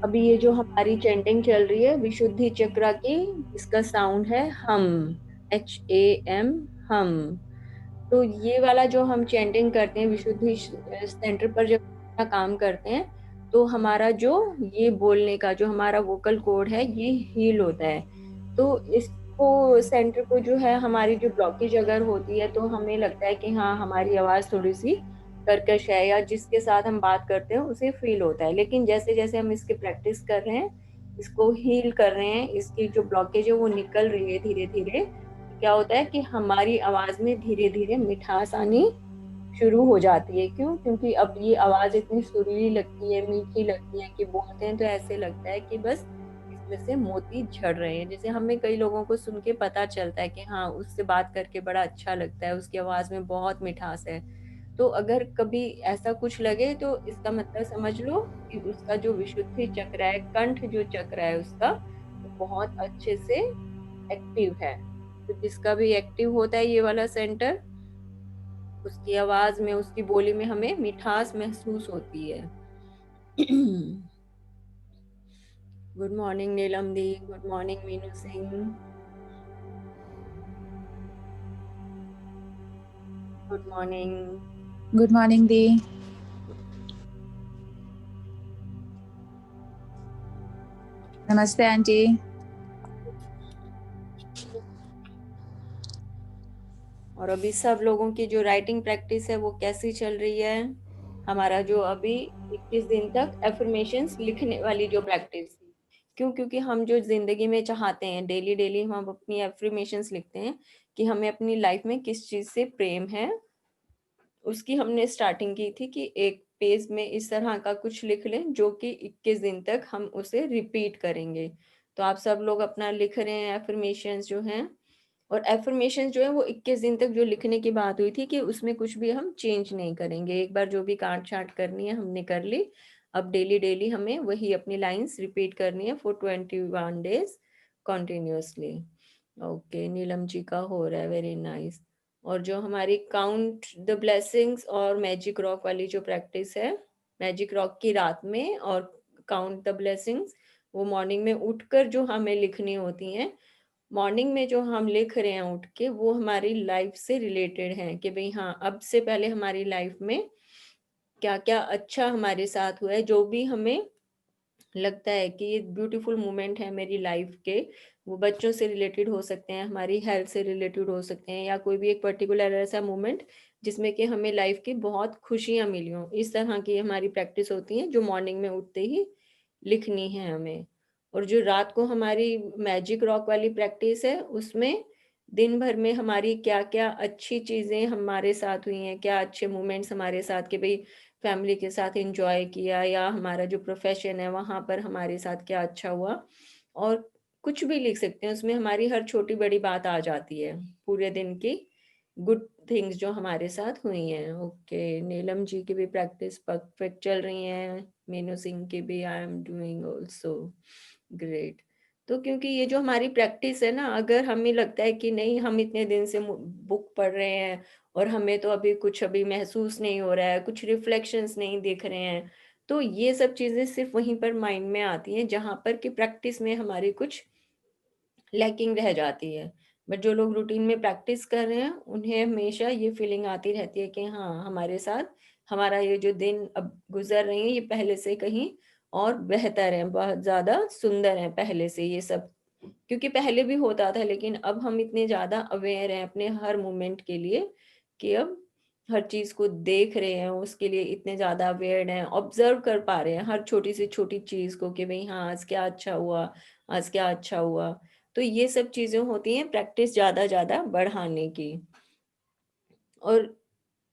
अभी ये जो हमारी चैंटिंग चल रही है विशुद्धि चक्र की, इसका साउंड है हम, HAM, हम। तो ये वाला जो हम चैंटिंग करते हैं विशुद्धि सेंटर पर जब अपना काम करते हैं, तो हमारा जो ये बोलने का जो हमारा वोकल कोड है ये हील होता है। तो इसको सेंटर को जो है, हमारी जो ब्लॉकेज अगर होती है तो हमें लगता है कि हाँ हमारी आवाज थोड़ी सी कर्कश है, या जिसके साथ हम बात करते हैं उसे फील होता है। लेकिन जैसे जैसे हम इसके प्रैक्टिस कर रहे हैं, इसको हील कर रहे हैं, इसकी जो ब्लॉकेज है वो निकल रही है धीरे धीरे, क्या होता है कि हमारी आवाज में धीरे धीरे मिठास आनी शुरू हो जाती है। क्यों? क्योंकि अब ये आवाज इतनी सुरीली लगती है, मीठी लगती है कि बोलते हैं तो ऐसे लगता है कि बस इसमें से मोती झड़ रहे हैं। जैसे हमें कई लोगों को सुन के पता चलता है कि हाँ उससे बात करके बड़ा अच्छा लगता है, उसकी आवाज में बहुत मिठास है। तो अगर कभी ऐसा कुछ लगे तो इसका मतलब समझ लो कि उसका जो विशुद्धि चक्र है, कंठ जो चक्र है उसका, वो बहुत अच्छे से एक्टिव है। तो जिसका भी एक्टिव होता है ये वाला सेंटर, उसकी आवाज में, उसकी बोली में हमें मिठास महसूस होती है। गुड मॉर्निंग नीलम दी, good morning Meenu Singh, good morning. Good morning दी। नमस्ते आंटी। और अभी सब लोगों की जो राइटिंग प्रैक्टिस है वो कैसी चल रही है? हमारा जो अभी 21 दिन तक एफर्मेशंस लिखने वाली जो प्रैक्टिस थी, क्यों? क्योंकि हम जो जिंदगी में चाहते हैं, डेली डेली हम अपनी एफर्मेशंस लिखते हैं कि हमें अपनी लाइफ में किस चीज से प्रेम है। उसकी हमने स्टार्टिंग की थी कि एक पेज में इस तरह का कुछ लिख लें जो कि 21 दिन तक हम उसे रिपीट करेंगे। तो आप सब लोग अपना लिख रहे हैं एफर्मेशंस जो हैं। और एफर्मेशन जो है वो 21 दिन तक जो लिखने की बात हुई थी कि उसमें कुछ भी हम चेंज नहीं करेंगे। एक बार जो भी काट छांट करनी है हमने कर ली। अब डेली डेली हमें वही अपनी लाइंस रिपीट करनी है for 21 days continuously. Okay, Neelam ji का हो रहा है, वेरी नाइस। और जो हमारी काउंट द ब्लेसिंग्स और मैजिक रॉक वाली जो प्रैक्टिस है, मैजिक रॉक की रात में और काउंट द ब्लेसिंग्स वो मॉर्निंग में उठकर जो हमें लिखनी होती हैं। मॉर्निंग में जो हम लिख रहे हैं उठ के, वो हमारी लाइफ से रिलेटेड है कि भाई हाँ अब से पहले हमारी लाइफ में क्या क्या अच्छा हमारे साथ हुआ है, जो भी हमें लगता है कि ये ब्यूटीफुल मोमेंट है मेरी लाइफ के। वो बच्चों से रिलेटेड हो सकते हैं, हमारी हेल्थ से रिलेटेड हो सकते हैं, या कोई भी एक पर्टिकुलर ऐसा मोमेंट जिसमें कि हमें लाइफ की बहुत खुशियां मिली हों। इस तरह की हमारी प्रैक्टिस होती है जो मॉर्निंग में उठते ही लिखनी है हमें। और जो रात को हमारी मैजिक रॉक वाली प्रैक्टिस है, उसमें दिन भर में हमारी क्या क्या अच्छी चीजें हमारे साथ हुई हैं, क्या अच्छे मोमेंट्स हमारे साथ, कि भाई फैमिली के साथ एंजॉय किया, या हमारा जो प्रोफेशन है वहां पर हमारे साथ क्या अच्छा हुआ। और कुछ भी लिख सकते हैं उसमें, हमारी हर छोटी बड़ी बात आ जाती है, पूरे दिन की गुड थिंग्स जो हमारे साथ हुई हैं। ओके, नीलम जी की भी प्रैक्टिस परफेक्ट चल रही है, मीनू सिंह की भी, I am doing also great. तो क्योंकि ये जो हमारी प्रैक्टिस है ना, अगर हमें लगता है कि नहीं हम इतने दिन से बुक पढ़ रहे हैं और हमें तो अभी कुछ अभी महसूस नहीं हो रहा है, कुछ रिफ्लेक्शंस नहीं दिख रहे हैं, तो ये सब चीजें सिर्फ वहीं पर माइंड में आती हैं जहां पर कि प्रैक्टिस में हमारी कुछ लैकिंग रह जाती है। बट जो लोग रूटीन में प्रैक्टिस कर रहे हैं उन्हें हमेशा ये फीलिंग आती रहती है कि हाँ हमारे साथ हमारा ये जो दिन अब गुजर रहे हैं ये पहले से कहीं और बेहतर है, बहुत ज्यादा सुंदर है पहले से ये सब। क्योंकि पहले भी होता था, लेकिन अब हम इतने ज्यादा अवेयर हैं अपने हर मोमेंट के लिए कि अब हर चीज को देख रहे हैं, उसके लिए इतने ज्यादा अवेयर हैं, ऑब्जर्व कर पा रहे हैं हर छोटी से छोटी चीज को कि भाई हाँ आज क्या अच्छा हुआ, आज क्या अच्छा हुआ। तो ये सब चीजें होती हैं प्रैक्टिस ज्यादा ज्यादा बढ़ाने की। और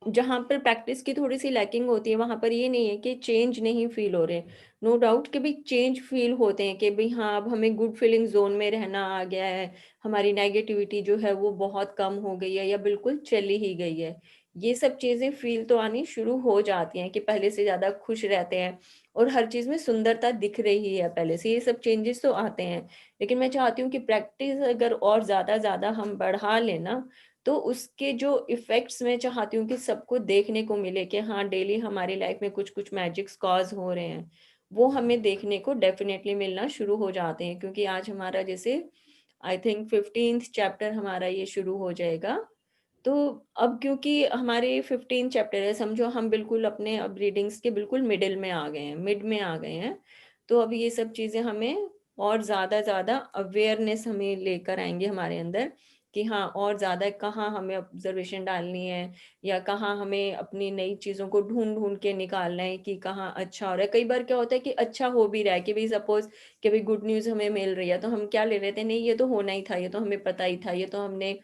जहां पर प्रैक्टिस की थोड़ी सी लैकिंग होती है वहां पर ये नहीं है कि चेंज नहीं फील हो रहे। नो डाउट कि भी चेंज फील होते हैं कि भाई हाँ अब हमें गुड फीलिंग जोन में रहना आ गया है, हमारी नेगेटिविटी जो है वो बहुत कम हो गई है या बिल्कुल चली ही गई है। ये सब चीजें फील तो आनी शुरू हो जाती हैं कि पहले से ज्यादा खुश रहते हैं और हर चीज में सुंदरता दिख रही है पहले से, ये सब चेंजेस तो आते हैं। लेकिन मैं चाहती हूँ कि प्रैक्टिस अगर और ज्यादा ज्यादा हम बढ़ा लेना, तो उसके जो इफेक्ट्स मैं चाहती हूँ कि सबको देखने को मिले कि हाँ डेली हमारी लाइफ में कुछ कुछ मैजिक्स कॉज हो रहे हैं। वो हमें देखने को डेफिनेटली मिलना शुरू हो जाते हैं, क्योंकि आज हमारा जैसे आई थिंक 15th चैप्टर हमारा ये शुरू हो जाएगा। तो अब क्योंकि हमारे 15 चैप्टर है, समझो हम बिल्कुल अपने अब रीडिंग्स के बिल्कुल मिडिल में आ गए हैं, मिड में आ गए हैं। तो अब ये सब चीजें हमें और ज्यादा अवेयरनेस हमें लेकर आएंगे हमारे अंदर, कि हाँ और ज्यादा कहाँ हमें ऑब्जर्वेशन डालनी है, या कहाँ हमें अपनी नई चीजों को ढूंढ ढूंढ के निकालना है कि कहाँ अच्छा हो रहा है। कई बार क्या होता है कि अच्छा हो भी रहा है, कि भाई सपोज कि भाई गुड न्यूज हमें मिल रही है, तो हम क्या ले रहे थे, नहीं ये तो होना ही था, ये तो हमें पता ही था, ये तो हमने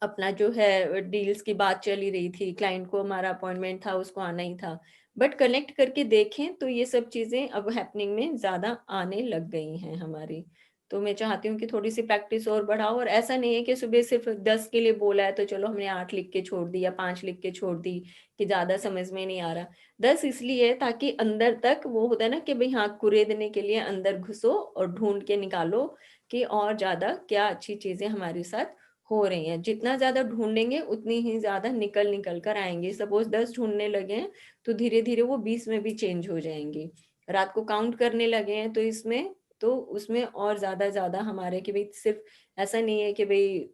अपना जो है डील्स की बात चली रही थी, क्लाइंट को हमारा अपॉइंटमेंट था, उसको आना ही था। बट कनेक्ट करके देखें तो ये सब चीजें अब हैपनिंग में ज्यादा आने लग गई हैं हमारी। तो मैं चाहती हूँ कि थोड़ी सी प्रैक्टिस और बढ़ाओ, और ऐसा नहीं है कि सुबह सिर्फ 10 के लिए बोला है तो चलो हमने 8 लिख के छोड़ दी या 5 लिख के छोड़ दी कि ज्यादा समझ में नहीं आ रहा। 10 इसलिए है ताकि अंदर तक वो होता है ना कि भाई हाँ, कुरेदने के लिए अंदर घुसो और ढूंढ के निकालो कि और ज्यादा क्या अच्छी चीजें हमारे साथ हो रही हैं। जितना ज्यादा ढूंढेंगे उतनी ही ज्यादा निकल निकल कर आएंगे। सपोज 10 ढूंढने लगे हैं तो धीरे धीरे वो 20 में भी चेंज हो जाएंगी। रात को काउंट करने लगे हैं तो इसमें तो उसमें और ज्यादा ज्यादा हमारे, कि भाई सिर्फ ऐसा नहीं है कि भाई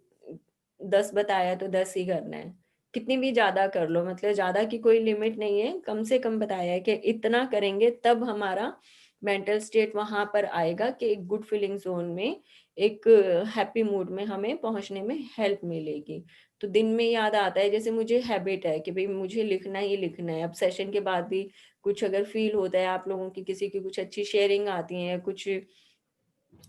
10 बताया तो 10 ही करना है, कितनी भी ज्यादा कर लो, मतलब ज्यादा की कोई लिमिट नहीं है, कम से कम बताया है कि इतना करेंगे तब हमारा मेंटल स्टेट वहां पर आएगा कि एक गुड फीलिंग जोन में, एक हैप्पी मूड में हमें पहुंचने में हेल्प मिलेगी। तो दिन में याद आता है, जैसे मुझे हैबिट है कि भाई मुझे लिखना ही लिखना है। अब सेशन के बाद भी कुछ अगर फील होता है, आप लोगों की किसी की कुछ अच्छी शेयरिंग आती है, कुछ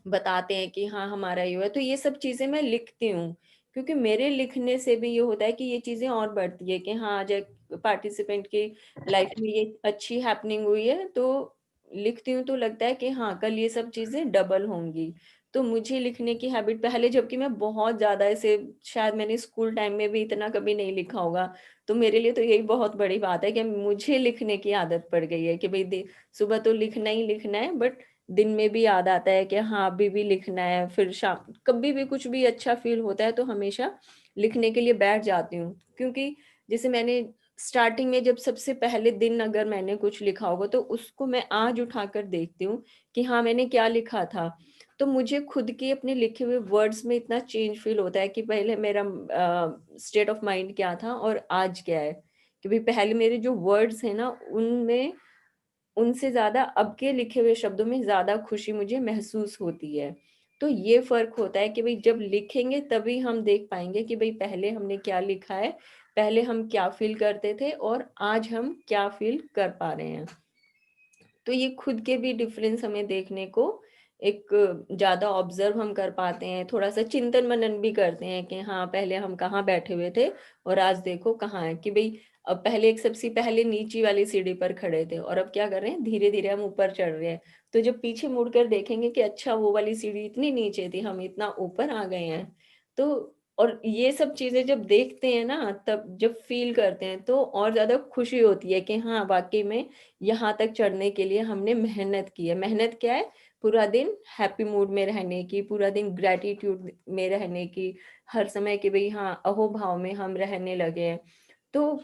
बताते हैं कि हाँ हमारा ये हुआ है, तो ये सब चीजें मैं लिखती हूँ, क्योंकि मेरे लिखने से भी ये होता है कि ये चीजें और बढ़ती है कि हाँ आज एक पार्टिसिपेंट की लाइफ में ये अच्छी हैपनिंग हुई है, तो लिखती हूँ तो लगता है कि हाँ कल ये सब चीजें डबल होंगी। तो मुझे लिखने की हैबिट पहले, जबकि मैं बहुत ज्यादा ऐसे, शायद मैंने स्कूल टाइम में भी इतना कभी नहीं लिखा होगा। तो मेरे लिए तो यही बहुत बड़ी बात है कि मुझे लिखने की आदत पड़ गई है कि भाई सुबह तो लिखना ही लिखना है, बट दिन में भी याद आता है कि हाँ अभी भी लिखना है, फिर शाम कभी भी कुछ भी अच्छा फील होता है तो हमेशा लिखने के लिए बैठ जाती हूँ। क्योंकि जैसे मैंने स्टार्टिंग में जब सबसे पहले दिन अगर मैंने कुछ लिखा होगा तो उसको मैं आज उठाकर देखती हूँ कि हाँ मैंने क्या लिखा था। तो मुझे खुद के अपने लिखे हुए वर्ड्स में इतना चेंज फील होता है कि पहले मेरा स्टेट ऑफ माइंड क्या था और आज क्या है। कि भाई पहले मेरे जो वर्ड्स हैं ना, उनमें उनसे ज्यादा अब के लिखे हुए शब्दों में ज्यादा खुशी मुझे महसूस होती है। तो ये फर्क होता है कि भाई जब लिखेंगे तभी हम देख पाएंगे कि भाई पहले हमने क्या लिखा है, पहले हम क्या फील करते थे और आज हम क्या फील कर पा रहे हैं। तो ये खुद के भी डिफरेंस हमें देखने को एक ज्यादा ऑब्जर्व हम कर पाते हैं, थोड़ा सा चिंतन मनन भी करते हैं कि हाँ पहले हम कहाँ बैठे हुए थे और आज देखो कहाँ है। कि भाई अब पहले एक सबसे पहले नीची वाली सीढ़ी पर खड़े थे और अब क्या कर रहे हैं, धीरे धीरे हम ऊपर चढ़ रहे हैं। तो जब पीछे मुड़कर देखेंगे कि अच्छा वो वाली सीढ़ी इतनी नीचे थी, हम इतना ऊपर आ गए हैं। तो और ये सब चीजें जब देखते हैं ना, तब जब फील करते हैं तो और ज्यादा खुशी होती है कि हाँ वाकई में यहाँ तक चढ़ने के लिए हमने मेहनत की है। मेहनत क्या है, पूरा दिन हैप्पी मूड में रहने की, पूरा दिन ग्रेटिट्यूड में रहने की, हर समय कि भाई हाँ अहोभाव में हम रहने लगे हैं। तो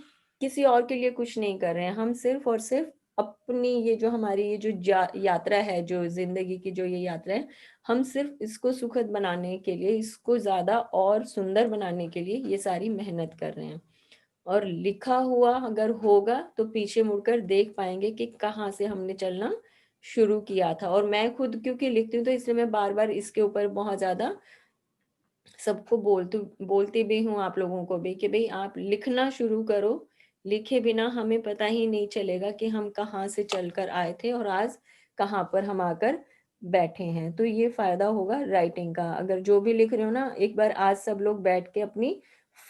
किसी और के लिए कुछ नहीं कर रहे हैं, हम सिर्फ और सिर्फ अपनी ये जो हमारी ये जो यात्रा है, जो जिंदगी की जो ये यात्रा है, हम सिर्फ इसको सुखद बनाने के लिए, इसको ज्यादा और सुंदर बनाने के लिए ये सारी मेहनत कर रहे हैं। और लिखा हुआ अगर होगा तो पीछे मुड़कर देख पाएंगे कि कहाँ से हमने चलना शुरू किया था। और मैं खुद क्योंकि लिखती हूँ तो इसलिए मैं बार बार इसके ऊपर बहुत ज्यादा सबको बोलती भी हूँ, आप लोगों को भी, कि भाई आप लिखना शुरू करो। लिखे बिना हमें पता ही नहीं चलेगा कि हम कहाँ से चलकर आए थे और आज कहाँ पर हम आकर बैठे हैं। तो ये फायदा होगा राइटिंग का। अगर जो भी लिख रहे हो ना, एक बार आज सब लोग बैठ के अपनी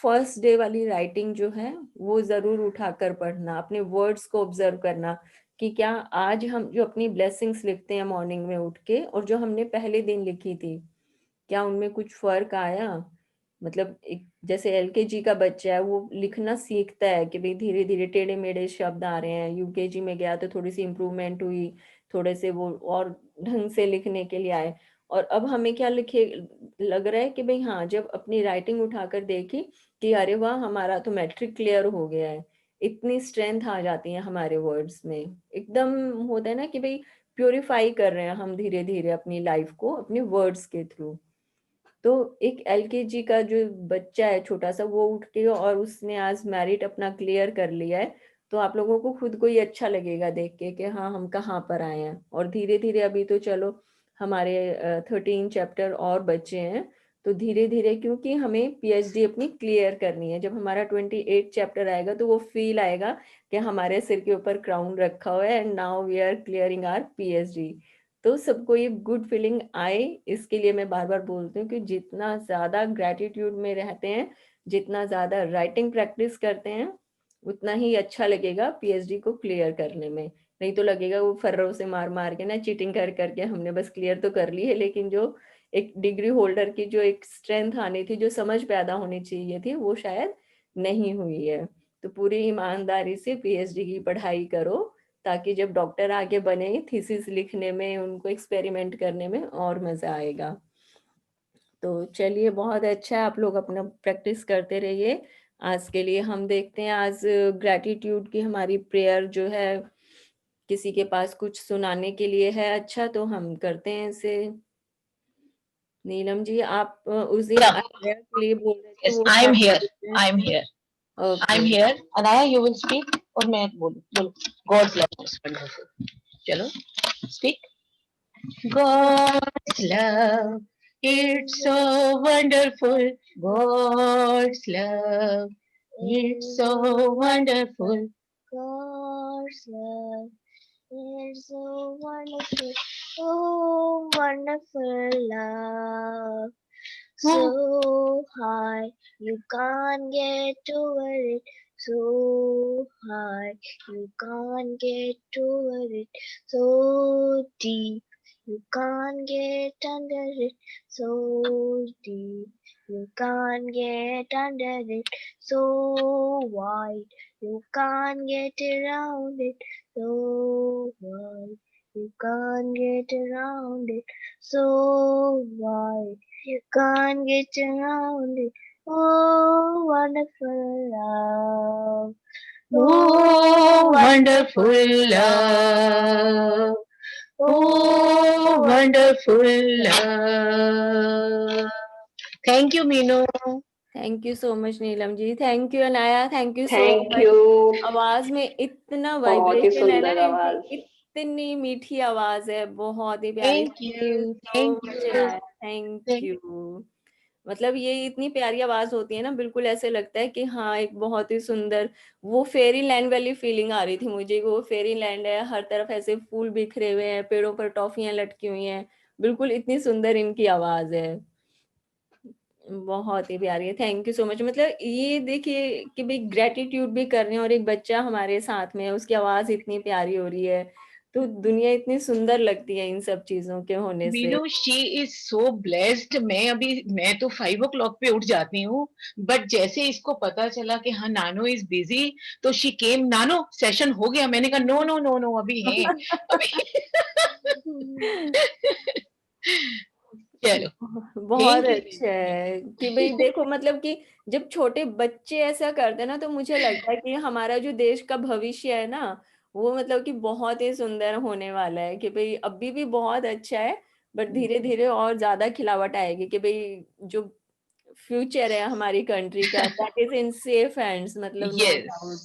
फर्स्ट डे वाली राइटिंग जो है वो जरूर उठाकर पढ़ना, अपने वर्ड्स को ऑब्जर्व करना कि क्या आज हम जो अपनी ब्लेसिंग्स लिखते हैं मॉर्निंग में उठ के और जो हमने पहले दिन लिखी थी, क्या उनमें कुछ फर्क आया। मतलब एक जैसे एलकेजी का बच्चा है, वो लिखना सीखता है कि भाई धीरे धीरे टेढ़े मेढ़े शब्द आ रहे हैं, यूकेजी में गया तो थोड़ी सी इम्प्रूवमेंट हुई, थोड़े से वो और ढंग से लिखने के लिए आए। और अब हमें क्या लिखे लग रहा है कि भाई हाँ, जब अपनी राइटिंग उठाकर देखी कि अरे वाह हमारा तो मैट्रिक क्लियर हो गया है, इतनी स्ट्रेंथ आ जाती है हमारे वर्ड्स में। एकदम होता है ना कि भाई प्योरीफाई कर रहे हैं हम धीरे धीरे अपनी लाइफ को अपने वर्ड्स के थ्रू। तो एक एलकेजी का जो बच्चा है छोटा सा, वो उठ के और उसने आज मेरिट अपना क्लियर कर लिया है, तो आप लोगों को खुद को ही अच्छा लगेगा देख के कि हाँ हम कहाँ पर आए हैं। और धीरे धीरे अभी तो चलो हमारे 13 चैप्टर और बचे हैं, तो धीरे धीरे क्योंकि हमें पीएचडी अपनी क्लियर करनी है, जब हमारा 28 चैप्टर आएगा तो वो फील आएगा कि हमारे सिर के ऊपर क्राउन रखा हुआ है and now we are clearing our PhD. तो सबको ये गुड फीलिंग आए, इसके लिए मैं बार बार बोलती हूँ कि जितना ज्यादा ग्रेटिट्यूड में रहते हैं, जितना ज्यादा राइटिंग प्रैक्टिस करते हैं, उतना ही अच्छा लगेगा पीएचडी को क्लियर करने में। नहीं तो लगेगा वो फर्रों से मार मार के ना, चीटिंग कर करके हमने बस क्लियर तो कर ली है, लेकिन जो एक डिग्री होल्डर की जो एक स्ट्रेंथ आनी थी, जो समझ पैदा होनी चाहिए थी, वो शायद नहीं हुई है। तो पूरी ईमानदारी से पीएचडी की पढ़ाई करो, ताकि जब डॉक्टर आगे बने थीसिस लिखने में, उनको एक्सपेरिमेंट करने में और मजा आएगा। तो चलिए, बहुत अच्छा है, आप लोग अपना प्रैक्टिस करते रहिए। आज के लिए हम देखते हैं, आज ग्रेटिट्यूड की हमारी प्रेयर जो है, किसी के पास कुछ सुनाने के लिए है अच्छा, तो हम करते हैं इसे। नीलम जी, आप उस दिन Yeah, प्रेयर के लिए बोल रहे थे, yes, वो I'm स्टार्ट कर here. देते हैं। I'm here. I'm okay. here. Anaya, you will speak और मैं बोलूं बोलो God's love is wonderful. चलो speak. God's love, it's so wonderful. God's love, it's so wonderful. God's love is so wonderful, oh wonderful love. So high you can't get over it. So high you can't get over it. So deep you can't get under it. So deep you can't get under it. So wide you can't get around it. So wide you can't get around it. So wide you can't get around it. Oh, wonderful love. Oh, wonderful love. Oh, wonderful love. Thank you, Meenu. Thank you so much Neelam ji, thank you Anaya, thank you so thank much. You. आवाज में इतना बहुत ही vibration है ना सुंदर इनकी, आवाज। इतनी मीठी आवाज है, बहुत ही प्यारी। Thank thank you you. So Thank much you. Anaya, thank Thank you. मतलब ये इतनी प्यारी आवाज होती है ना, बिल्कुल ऐसे लगता है कि हाँ एक बहुत ही सुंदर, वो फेरी लैंड वाली फीलिंग आ रही थी मुझे। वो फेरी लैंड है, हर तरफ ऐसे फूल बिखरे हुए हैं, पेड़ों पर टॉफियां लटकी हुई हैं, बिल्कुल इतनी सुंदर इनकी आवाज है, बहुत ही प्यारी है। Thank you so much. मतलब ये देखिए कि भाई ग्रेटिट्यूड भी कर रहे हैं और एक बच्चा हमारे साथ में है, उसकी आवाज इतनी प्यारी हो रही है, तो दुनिया इतनी सुंदर लगती है इन सब चीजों के होने से। Meenu, she is so blessed. मैं तो 5 o'clock पे उठ जाती हूँ, बट जैसे इसको पता चला कि हाँ नानो इज बिजी, तो शी केम, नानो सेशन हो गया। मैंने कहा नो नो नो नो, अभी है अभी। चलो, बहुत थैंक यू। अच्छा है कि भाई देखो, मतलब कि जब छोटे बच्चे ऐसा करते हैं ना, तो मुझे लगता है कि हमारा जो देश का भविष्य है ना, वो मतलब कि बहुत ही सुंदर होने वाला है। कि भाई अभी भी बहुत अच्छा है, बट धीरे धीरे और ज्यादा खिलावट आएगी कि भाई जो फ्यूचर है हमारी कंट्री का, that is in safe hands, मतलब नो यस, डाउट।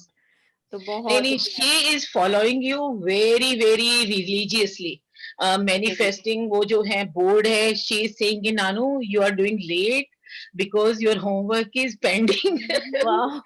तो नहीं बहुत नहीं, he she is following you very very religiously, manifesting. वो जो है बोर्ड है, शी इज सेइंग कि Nanu you are doing late because your homework is pending. वाह।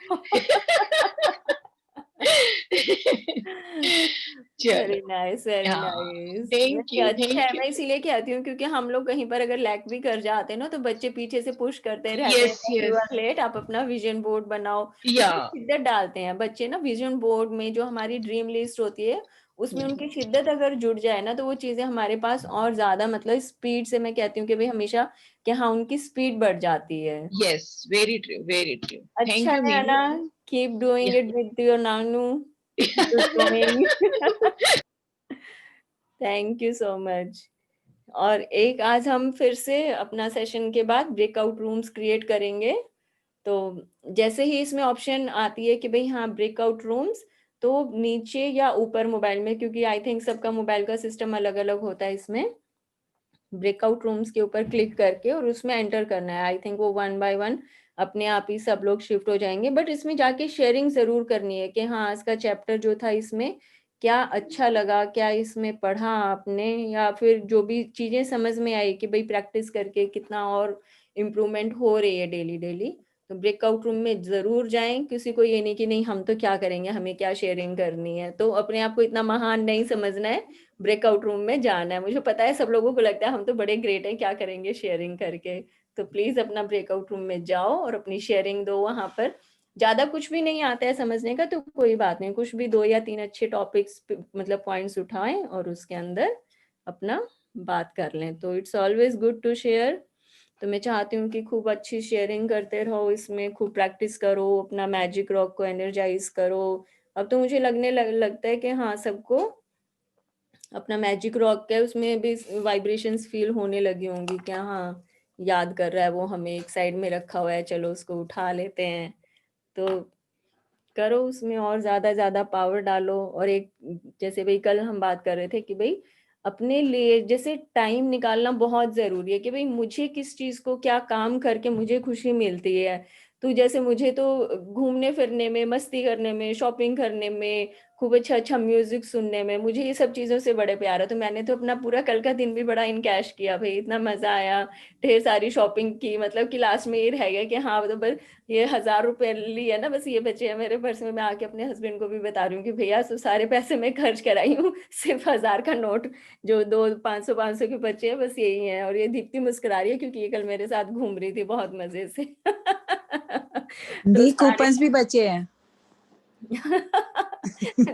चलो, वेरी नाइस, वेरी हाँ, नाइस। थैंक नहीं यू अच्छा है, थैंक यू। मैं इसीलिए कहती हूँ क्योंकि हम लोग कहीं पर अगर लैग भी कर जाते हैं ना, तो बच्चे पीछे से पुश करते रहते यस हैं, यू यस, आर लेट, आप अपना विजन बोर्ड बनाओ। या उसमें शिद्दत डालते हैं बच्चे ना, विजन बोर्ड में जो हमारी ड्रीम लिस्ट होती है, उसमें उनकी शिद्दत अगर जुड़ जाए ना, तो वो चीजें हमारे पास और ज्यादा, मतलब स्पीड से, मैं कहती हूँ कि भाई हमेशा कि हाँ उनकी स्पीड बढ़ जाती है। Yes, very true very true. अच्छा थैंक यू है मीनू। ना, keep doing it with your Nanu, keep doing. Thank you so much. और एक आज हम फिर से अपना सेशन के बाद ब्रेकआउट रूम्स क्रिएट करेंगे, तो जैसे ही इसमें ऑप्शन आती है कि भाई हाँ ब्रेकआउट रूम्स, तो नीचे या ऊपर मोबाइल में, क्योंकि आई थिंक सबका मोबाइल का सिस्टम अलग अलग होता है, इसमें ब्रेकआउट रूम्स के ऊपर क्लिक करके और उसमें एंटर करना है। आई थिंक वो 1 बाय 1 अपने आप ही सब लोग शिफ्ट हो जाएंगे, बट इसमें जाके शेयरिंग जरूर करनी है कि हाँ आज का चैप्टर जो था इसमें क्या अच्छा लगा, क्या इसमें पढ़ा आपने, या फिर जो भी चीजें समझ में आई कि भाई प्रैक्टिस करके कितना और इम्प्रूवमेंट हो रही है डेली डेली। तो ब्रेकआउट रूम में जरूर जाएं। किसी को ये नहीं कि नहीं हम तो क्या करेंगे, हमें क्या शेयरिंग करनी है, तो अपने आप को इतना महान नहीं समझना है, ब्रेकआउट रूम में जाना है। मुझे पता है सब लोगों को लगता है हम तो बड़े ग्रेट हैं, क्या करेंगे शेयरिंग करके, तो प्लीज अपना ब्रेकआउट रूम में जाओ और अपनी शेयरिंग दो वहां पर। ज्यादा कुछ भी नहीं आता है समझने का तो कोई बात नहीं, कुछ भी 2 या 3 अच्छे टॉपिक्स मतलब पॉइंट्स उठाएं और उसके अंदर अपना बात कर लें। तो it's always good to share. तो मैं चाहती हूँ कि खूब अच्छी शेयरिंग करते रहो, इसमें खूब प्रैक्टिस करो, अपना मैजिक रॉक को एनर्जाइज करो। अब तो मुझे लगता है कि हाँ सबको अपना मैजिक रॉक है उसमें भी वाइब्रेशंस फील होने लगी होंगी, क्या हाँ याद कर रहा है वो हमें, एक साइड में रखा हुआ है, चलो उसको उठा लेते हैं। तो करो उसमें और ज्यादा ज्यादा पावर डालो। और एक जैसे भाई कल हम बात कर रहे थे कि भाई अपने लिए जैसे टाइम निकालना बहुत जरूरी है कि भाई मुझे किस चीज को क्या काम करके मुझे खुशी मिलती है। तो जैसे मुझे तो घूमने फिरने में, मस्ती करने में, शॉपिंग करने में, खूब अच्छा अच्छा म्यूजिक सुनने में, मुझे ये सब चीजों से बड़े प्यार है। तो मैंने तो अपना पूरा कल का दिन भी बड़ा इनकैश किया भाई, इतना मजा आया, ढेर सारी शॉपिंग की, मतलब कि लास्ट में ये रह गया कि हाँ तो बस ये 1000 रुपए ली है ना, बस ये बचे हैं मेरे पर्स में। मैं आके अपने हस्बैंड को भी बता रही हूँ कि भैया तो सारे पैसे मैं खर्च कराई हूँ, सिर्फ 1000 का नोट जो दो 500 500 के बचे हैं बस यही है। और ये दीप्ति मुस्कुरा रही है क्योंकि ये कल मेरे साथ घूम रही थी बहुत मजे से। तो दी सारे कूपन्स भी बचे हैं।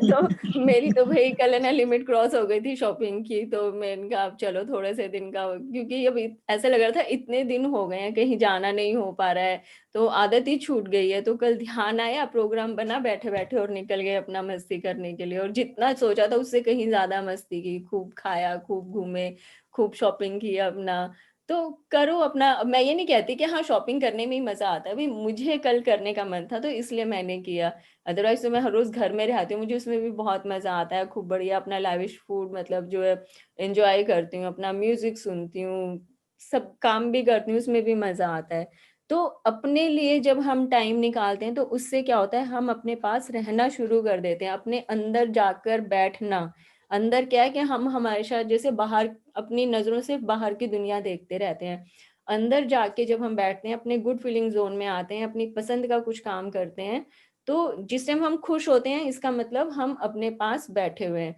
तो मेरी तो भाई कल है ना लिमिट क्रॉस हो गई थी शॉपिंग की, तो मैंने कहा अब चलो थोड़े से दिन का, क्योंकि अब ऐसा लग रहा था इतने दिन हो गए हैं कहीं जाना नहीं हो पा रहा है, तो आदत ही छूट गई है। तो कल ध्यान आया, प्रोग्राम बना, बैठे बैठे और निकल गए अपना मस्ती करने के लिए, और जितना सोचा था उससे कहीं ज्यादा मस्ती की, खूब खाया, खूब घूमे, खूब शॉपिंग की अपना। तो करो अपना। अब मैं ये नहीं कहती कि हाँ शॉपिंग करने में ही मजा आता है, भाई मुझे कल करने का मन था तो इसलिए मैंने किया, अदरवाइज तो मैं हर रोज घर में रहती हूँ, मुझे उसमें भी बहुत मजा आता है, खूब बढ़िया अपना लाविश फूड मतलब जो है एंजॉय करती हूँ, अपना म्यूजिक सुनती हूँ, सब काम भी करती हूँ, उसमें भी मजा आता है। तो अपने लिए जब हम टाइम निकालते हैं तो उससे क्या होता है, हम अपने पास रहना शुरू कर देते हैं, अपने अंदर जाकर बैठना। अंदर क्या है कि हम हमेशा जैसे बाहर अपनी नजरों से बाहर की दुनिया देखते रहते हैं, अंदर जाके जब हम बैठते हैं, अपने गुड फीलिंग जोन में आते हैं, अपनी पसंद का कुछ काम करते हैं, तो जिस टाइम हम खुश होते हैं इसका मतलब हम अपने पास बैठे हुए हैं।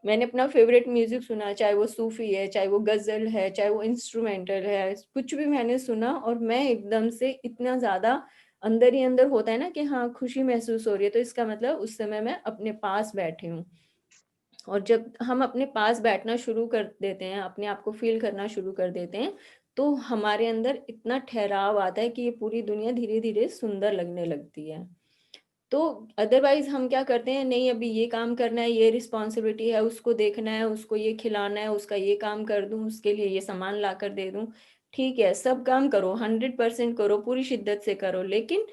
मैंने अपना फेवरेट म्यूजिक सुना, चाहे वो सूफी है, चाहे वो गजल है, चाहे वो इंस्ट्रूमेंटल है, कुछ भी मैंने सुना और मैं एकदम से इतना ज्यादा अंदर ही अंदर होता है ना कि हाँ खुशी महसूस हो रही है, तो इसका मतलब उस समय मैं अपने पास बैठी हूँ। और जब हम अपने पास बैठना शुरू कर देते हैं, अपने आप को फील करना शुरू कर देते हैं, तो हमारे अंदर इतना ठहराव आता है कि ये पूरी दुनिया धीरे धीरे सुंदर लगने लगती है। तो अदरवाइज हम क्या करते हैं, नहीं अभी ये काम करना है, ये रिस्पॉन्सिबिलिटी है, उसको देखना है, उसको ये खिलाना है, उसका ये काम कर दूं, उसके लिए ये सामान ला कर दे दूं। ठीक है सब काम करो, 100% करो, पूरी शिद्दत से करो, लेकिन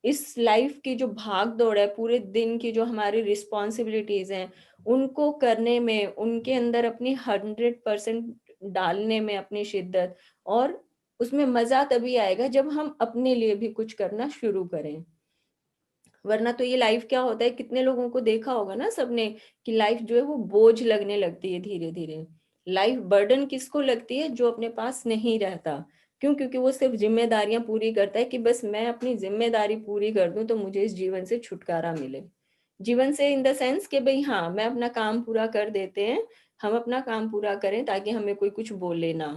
इस लाइफ की जो भाग दौड़ है, पूरे दिन की जो हमारी रिस्पॉन्सिबिलिटीज हैं, उनको करने में, उनके अंदर अपनी 100% डालने में अपनी शिद्दत, और उसमें मजा तभी आएगा जब हम अपने लिए भी कुछ करना शुरू करें। वरना तो ये लाइफ क्या होता है, कितने लोगों को देखा होगा ना सबने कि लाइफ जो है वो बोझ लगने लगती है धीरे धीरे। लाइफ बर्डन किसको लगती है, जो अपने पास नहीं रहता। क्यों? क्योंकि वो सिर्फ जिम्मेदारियां पूरी करता है कि बस मैं अपनी जिम्मेदारी पूरी कर दूं तो मुझे इस जीवन से छुटकारा मिले। जीवन से इन द सेंस कि भाई हाँ मैं अपना काम पूरा कर देते हैं, हम अपना काम पूरा करें ताकि हमें कोई कुछ बोले ना।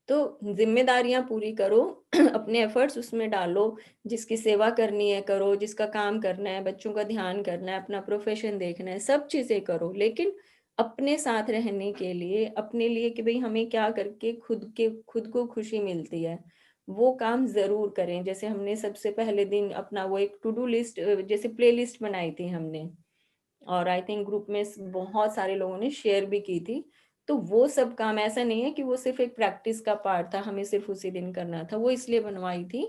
तो जिम्मेदारियां पूरी करो, अपने एफर्ट्स उसमें डालो, जिसकी सेवा करनी है करो, जिसका काम करना है, बच्चों का ध्यान करना है, अपना प्रोफेशन देखना है, सब चीजें करो, लेकिन अपने साथ रहने के लिए, अपने लिए कि भाई हमें क्या करके खुद को खुशी मिलती है, वो काम जरूर करें। जैसे हमने सबसे पहले दिन अपना वो एक टू डू लिस्ट जैसे प्ले लिस्ट बनाई थी हमने, और आई थिंक ग्रुप में बहुत सारे लोगों ने शेयर भी की थी। तो वो सब काम ऐसा नहीं है कि वो सिर्फ एक प्रैक्टिस का पार्ट था, हमें सिर्फ उसी दिन करना था। वो इसलिए बनवाई थी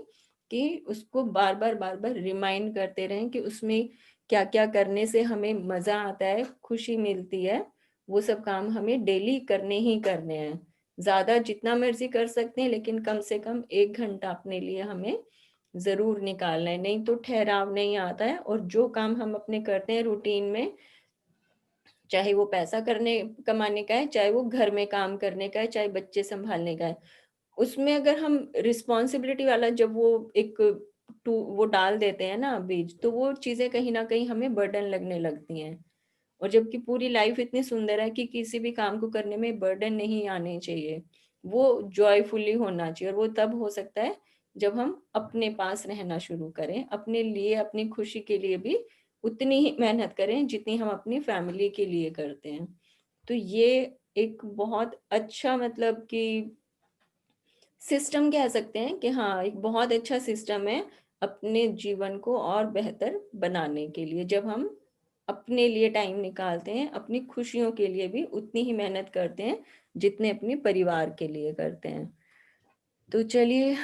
कि उसको बार बार रिमाइंड करते रहें कि उसमें क्या क्या करने से हमें मजा आता है, खुशी मिलती है। वो सब काम हमें डेली करने ही करने हैं। ज्यादा जितना मर्जी कर सकते हैं, लेकिन कम से कम 1 घंटा अपने लिए हमें जरूर निकालना है, नहीं तो ठहराव नहीं आता है। और जो काम हम अपने करते हैं रूटीन में, चाहे वो पैसा करने कमाने का है, चाहे वो घर में काम करने का है, चाहे बच्चे संभालने का है, उसमें अगर हम रिस्पॉन्सिबिलिटी वाला जब वो एक वो डाल देते हैं ना बीज, तो वो चीजें कहीं ना कहीं हमें बर्डन लगने लगती हैं। और जबकि पूरी लाइफ इतनी सुंदर है कि किसी भी काम को करने में बर्डन नहीं आने चाहिए, वो जॉयफुली होना चाहिए। और वो तब हो सकता है जब हम अपने पास रहना शुरू करें, अपने लिए, अपनी खुशी के लिए भी उतनी ही मेहनत करें जितनी हम अपनी फैमिली के लिए करते हैं। तो ये एक बहुत अच्छा मतलब कि सिस्टम कह सकते हैं कि हाँ, एक बहुत अच्छा सिस्टम है अपने जीवन को और बेहतर बनाने के लिए। जब हम अपने लिए टाइम निकालते हैं, अपनी खुशियों के लिए भी उतनी ही मेहनत करते हैं जितने अपने परिवार के लिए करते हैं। तो चलिए,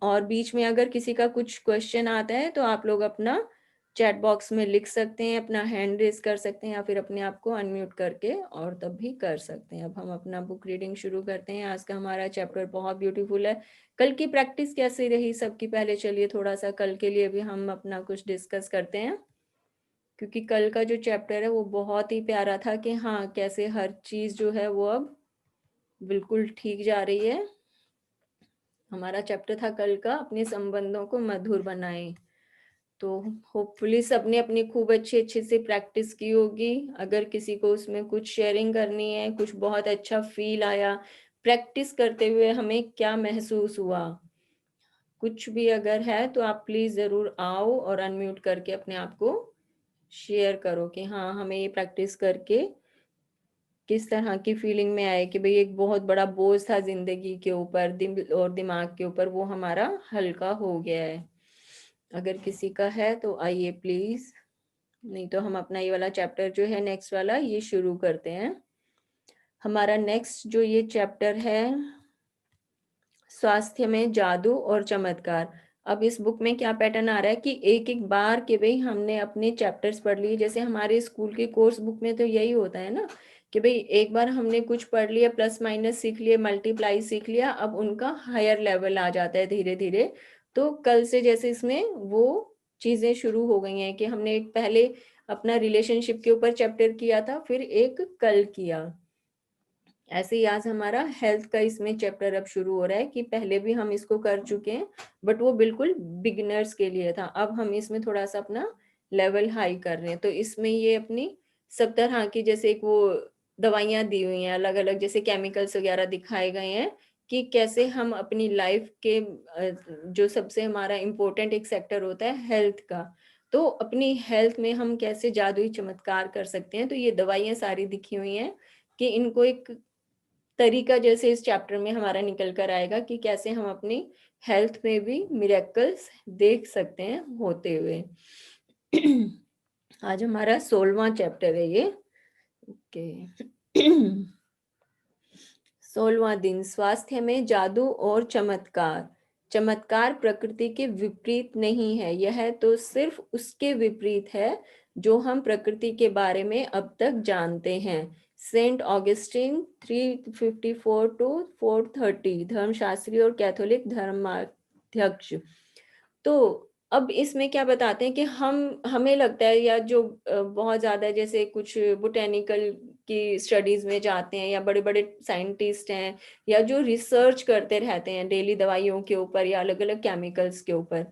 और बीच में अगर किसी का कुछ क्वेश्चन आता है तो आप लोग अपना चैट बॉक्स में लिख सकते हैं, अपना हैंड रेज कर सकते हैं, या फिर अपने आप को अनम्यूट करके और तब भी कर सकते हैं। अब हम अपना बुक रीडिंग शुरू करते हैं। आज का हमारा चैप्टर बहुत ब्यूटीफुल है। कल की प्रैक्टिस कैसी रही सबकी? पहले चलिए थोड़ा सा कल के लिए भी हम अपना कुछ डिस्कस करते हैं, क्योंकि कल का जो चैप्टर है वो बहुत ही प्यारा था कि हाँ, कैसे हर चीज जो है वो अब बिल्कुल ठीक जा रही है। हमारा चैप्टर था कल का, अपने संबंधों को मधुर बनाएं। तो होपफुली सबने अपनी खूब अच्छी अच्छी से प्रैक्टिस की होगी। अगर किसी को उसमें कुछ शेयरिंग करनी है, कुछ बहुत अच्छा फील आया प्रैक्टिस करते हुए, हमें क्या महसूस हुआ, कुछ भी अगर है तो आप प्लीज जरूर आओ और अनम्यूट करके अपने आप को शेयर करो कि हाँ, हमें ये प्रैक्टिस करके किस तरह की फीलिंग में आए कि भाई एक बहुत बड़ा बोझ था जिंदगी के ऊपर, दिल और दिमाग के ऊपर, वो हमारा हल्का हो गया है। अगर किसी का है तो आइए प्लीज, नहीं तो हम अपना ये वाला चैप्टर जो है नेक्स्ट वाला ये शुरू करते हैं। हमारा नेक्स्ट जो ये चैप्टर है, स्वास्थ्य में जादू और चमत्कार। अब इस बुक में क्या पैटर्न आ रहा है कि एक एक बार के भाई हमने अपने चैप्टर्स पढ़ लिए। जैसे हमारे स्कूल के कोर्स बुक में तो यही होता है ना कि भाई एक बार हमने कुछ पढ़ लिया, प्लस माइनस सीख लिया, मल्टीप्लाई सीख लिया, अब उनका हायर लेवल आ जाता है धीरे धीरे। तो कल से जैसे इसमें वो चीजें शुरू हो गई हैं कि हमने एक पहले अपना रिलेशनशिप के ऊपर चैप्टर किया था, फिर एक कल किया। ऐसे ही आज हमारा हेल्थ का इसमें चैप्टर अब शुरू हो रहा है कि पहले भी हम इसको कर चुके हैं, बट वो बिल्कुल बिगिनर्स के लिए था। अब हम इसमें थोड़ा सा अपना लेवल हाई कर रहे हैं। तो इसमें ये अपनी सब तरह की, जैसे एक वो दवाइयां दी हुई हैं अलग अलग, जैसे केमिकल्स वगैरह दिखाए गए हैं कि कैसे हम अपनी लाइफ के जो सबसे हमारा इम्पोर्टेंट एक सेक्टर होता है हेल्थ का, तो अपनी हेल्थ में हम कैसे जादुई चमत्कार कर सकते हैं। तो ये दवाइयां सारी दिखी हुई हैं कि इनको एक तरीका जैसे इस चैप्टर में हमारा निकल कर आएगा कि कैसे हम अपनी हेल्थ में भी मिरेकल्स देख सकते हैं होते हुए। आज हमारा 16वां चैप्टर है ये। ओके। 16वां दिन, स्वास्थ्य में जादू और चमत्कार। चमत्कार प्रकृति के विपरीत नहीं है, यह तो सिर्फ उसके विपरीत है जो हम प्रकृति के बारे में अब तक जानते हैं। सेंट ऑगस्टिन 354 टू 430, धर्मशास्त्री और कैथोलिक धर्माध्यक्ष। तो अब इसमें क्या बताते हैं कि हमें लगता है, या जो बहुत ज्यादा जैसे कुछ बोटेनिकल की स्टडीज में जाते हैं, या बड़े बड़े साइंटिस्ट हैं, या जो रिसर्च करते रहते हैं डेली दवाइयों के ऊपर या अलग अलग केमिकल्स के ऊपर,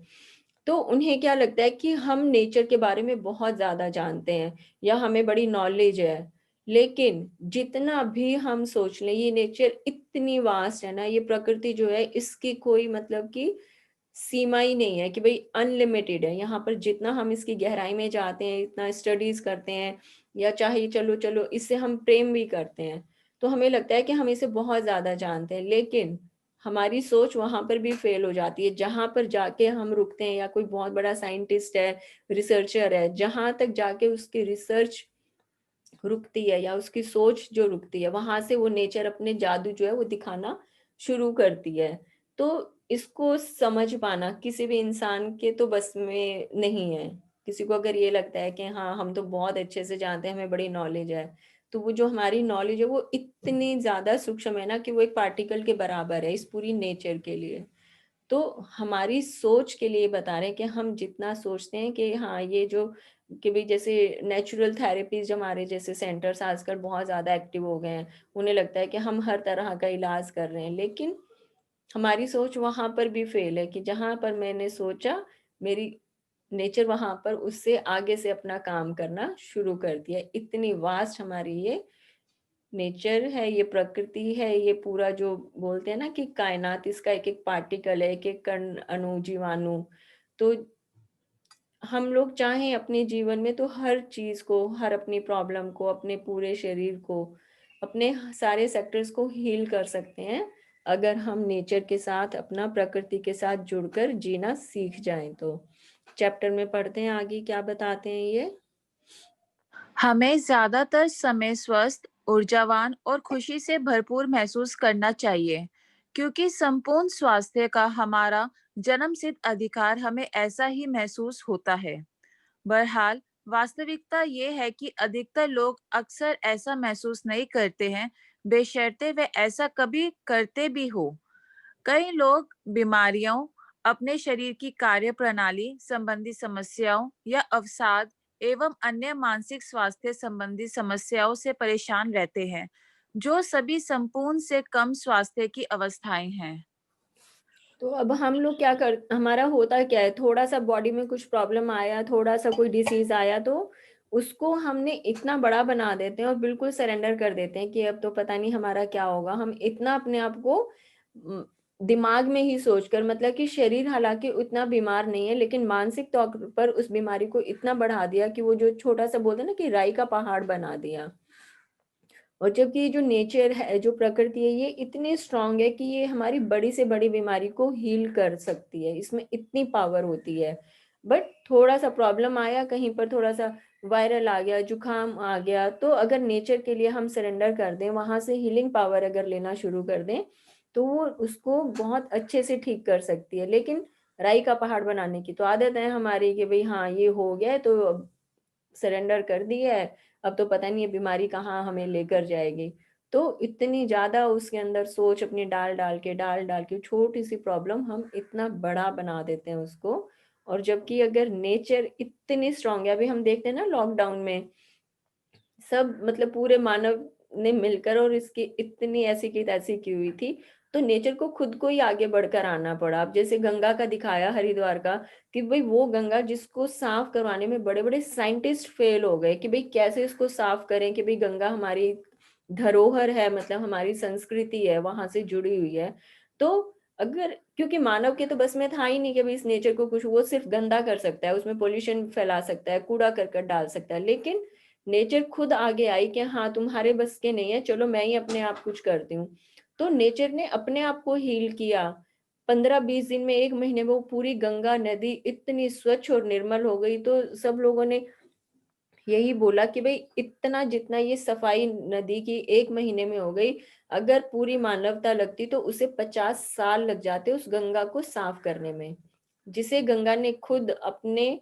तो उन्हें क्या लगता है कि हम नेचर के बारे में बहुत ज्यादा जानते हैं या हमें बड़ी नॉलेज है। लेकिन जितना भी हम सोच लें, ये नेचर इतनी वास्ट है ना, ये प्रकृति जो है इसकी कोई मतलब की सीमा ही नहीं है कि भाई अनलिमिटेड है। यहाँ पर जितना हम इसकी गहराई में जाते हैं, इतना स्टडीज करते हैं, या चाहे चलो चलो इससे हम प्रेम भी करते हैं, तो हमें लगता है कि हम इसे बहुत ज्यादा जानते हैं। लेकिन हमारी सोच वहां पर भी फेल हो जाती है। जहां पर जाके हम रुकते हैं, या कोई बहुत बड़ा साइंटिस्ट है, रिसर्चर है, जहां तक जाके उसकी रिसर्च रुकती है या उसकी सोच जो रुकती है, वहां से वो नेचर अपने जादू जो है वो दिखाना शुरू करती है। तो इसको समझ पाना किसी भी इंसान के तो बस में नहीं है। किसी को अगर ये लगता है कि हाँ हम तो बहुत अच्छे से जानते हैं, हमें बड़ी नॉलेज है, तो वो जो हमारी नॉलेज है वो इतनी ज्यादा सूक्ष्म है ना कि वो एक पार्टिकल के बराबर है इस पूरी नेचर के लिए। तो हमारी सोच के लिए बता रहे हैं कि हम जितना सोचते हैं कि हाँ ये जो कि भाई जैसे नेचुरल थेरेपीज हमारे जैसे सेंटर्स आजकल बहुत ज्यादा एक्टिव हो गए हैं, उन्हें लगता है कि हम हर तरह का इलाज कर रहे हैं, लेकिन हमारी सोच वहां पर भी फेल है कि जहां पर मैंने सोचा, मेरी नेचर वहां पर उससे आगे से अपना काम करना शुरू कर दिया। इतनी वास्ट हमारी ये नेचर है, ये प्रकृति है, ये पूरा जो बोलते हैं ना कि कायनात, इसका एक एक पार्टिकल है, एक एक कण, अणु, जीवाणु। तो हम लोग चाहें अपने जीवन में तो हर चीज को, हर अपनी प्रॉब्लम को, अपने पूरे शरीर को, अपने सारे सेक्टर्स को हील कर सकते हैं अगर हम नेचर के साथ, अपना प्रकृति के साथ जुड़कर जीना सीख जाएं। तो चैप्टर में पढ़ते हैं आगे क्या बताते हैं ये। हमें ज्यादातर समय स्वस्थ, ऊर्जावान और खुशी से भरपूर महसूस करना चाहिए, क्योंकि संपूर्ण स्वास्थ्य का हमारा जन्मसिद्ध अधिकार हमें ऐसा ही महसूस होता है। बहरहाल, वास्तविकता ये है कि अधिकतर लोग अक्सर ऐसा महसूस नहीं करते हैं, बेशर्ते वे ऐसा कभी करते भी हो। कई लोग बीमारियों, अपने शरीर की कार्यप्रणाली संबंधी समस्याओं या अवसाद एवं अन्य मानसिक स्वास्थ्य संबंधी समस्याओं से परेशान रहते हैं, जो सभी संपूर्ण से कम स्वास्थ्य की अवस्थाएं हैं। तो अब हम लोग क्या कर, हमारा होता क्या है, थोड़ा सा बॉडी में कुछ प्रॉब्लम आया, थोड़ा सा कोई डिसीज आया, तो उसको हमने इतना बड़ा बना देते हैं और बिल्कुल सरेंडर कर देते हैं कि अब तो पता नहीं हमारा क्या होगा। हम इतना अपने आप को दिमाग में ही सोचकर, मतलब कि शरीर हालांकि उतना बीमार नहीं है, लेकिन मानसिक तौर पर उस बीमारी को इतना बढ़ा दिया कि वो जो छोटा सा बोलते हैं ना कि राई का पहाड़ बना दिया। और जबकि ये जो नेचर है, जो प्रकृति है, ये इतनी स्ट्रांग है कि ये हमारी बड़ी से बड़ी बीमारी को हील कर सकती है, इसमें इतनी पावर होती है। बट थोड़ा सा प्रॉब्लम आया, कहीं पर थोड़ा सा वायरल आ गया, जुकाम आ गया, तो अगर नेचर के लिए हम सरेंडर कर दें, वहां से हीलिंग पावर अगर लेना शुरू कर दें, तो वो उसको बहुत अच्छे से ठीक कर सकती है। लेकिन राई का पहाड़ बनाने की तो आदत है हमारी कि भाई हाँ ये हो गया है तो अब सरेंडर कर दिया है, अब तो पता नहीं ये बीमारी कहाँ हमें लेकर जाएगी। तो इतनी ज्यादा उसके अंदर सोच अपनी डाल डाल के छोटी सी प्रॉब्लम हम इतना बड़ा बना देते हैं उसको। और जबकि अगर नेचर इतनी स्ट्रांग है, अभी हम देखते हैं ना लॉकडाउन में सब मतलब पूरे मानव ने मिलकर और इसकी इतनी ऐसी की तैसी की हुई थी, तो नेचर को खुद को ही आगे बढ़कर आना पड़ा। अब जैसे गंगा का दिखाया, हरिद्वार का, कि भाई वो गंगा जिसको साफ करवाने में बड़े बड़े साइंटिस्ट फेल हो गए कि भाई कैसे इसको साफ करें, कि भाई गंगा हमारी धरोहर है, मतलब हमारी संस्कृति है, वहां से जुड़ी हुई है। तो अगर, क्योंकि मानव के तो बस में था ही नहीं कि भाई इस नेचर को कुछ, वो सिर्फ गंदा कर सकता है, उसमें पोल्यूशन फैला सकता है, कूड़ा करकट डाल सकता है, लेकिन नेचर खुद आगे आई कि हाँ तुम्हारे बस के नहीं है, चलो मैं ही अपने आप कुछ करती हूँ। तो नेचर ने अपने आप को हील किया। 15-20 दिन में, 1 महीने में वो पूरी गंगा नदी इतनी स्वच्छ और निर्मल हो गई। तो सब लोगों ने यही बोला कि भाई इतना जितना ये सफाई नदी की 1 महीने में हो गई, अगर पूरी मानवता लगती तो उसे 50 साल लग जाते उस गंगा को साफ करने में, जिसे गंगा ने खुद अपने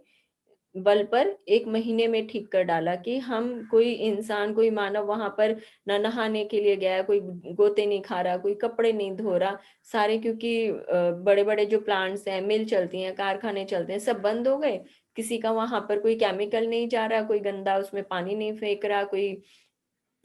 बल पर 1 महीने में ठीक कर डाला। कि हम, कोई इंसान, कोई मानव वहां पर न नहाने के लिए गया, कोई गोते नहीं खा रहा, कोई कपड़े नहीं धो रहा, सारे, क्योंकि बड़े बड़े जो प्लांट्स हैं, मिल चलती हैं, कारखाने चलते हैं, सब बंद हो गए। किसी का वहां पर कोई केमिकल नहीं जा रहा, कोई गंदा उसमें पानी नहीं फेंक रहा, कोई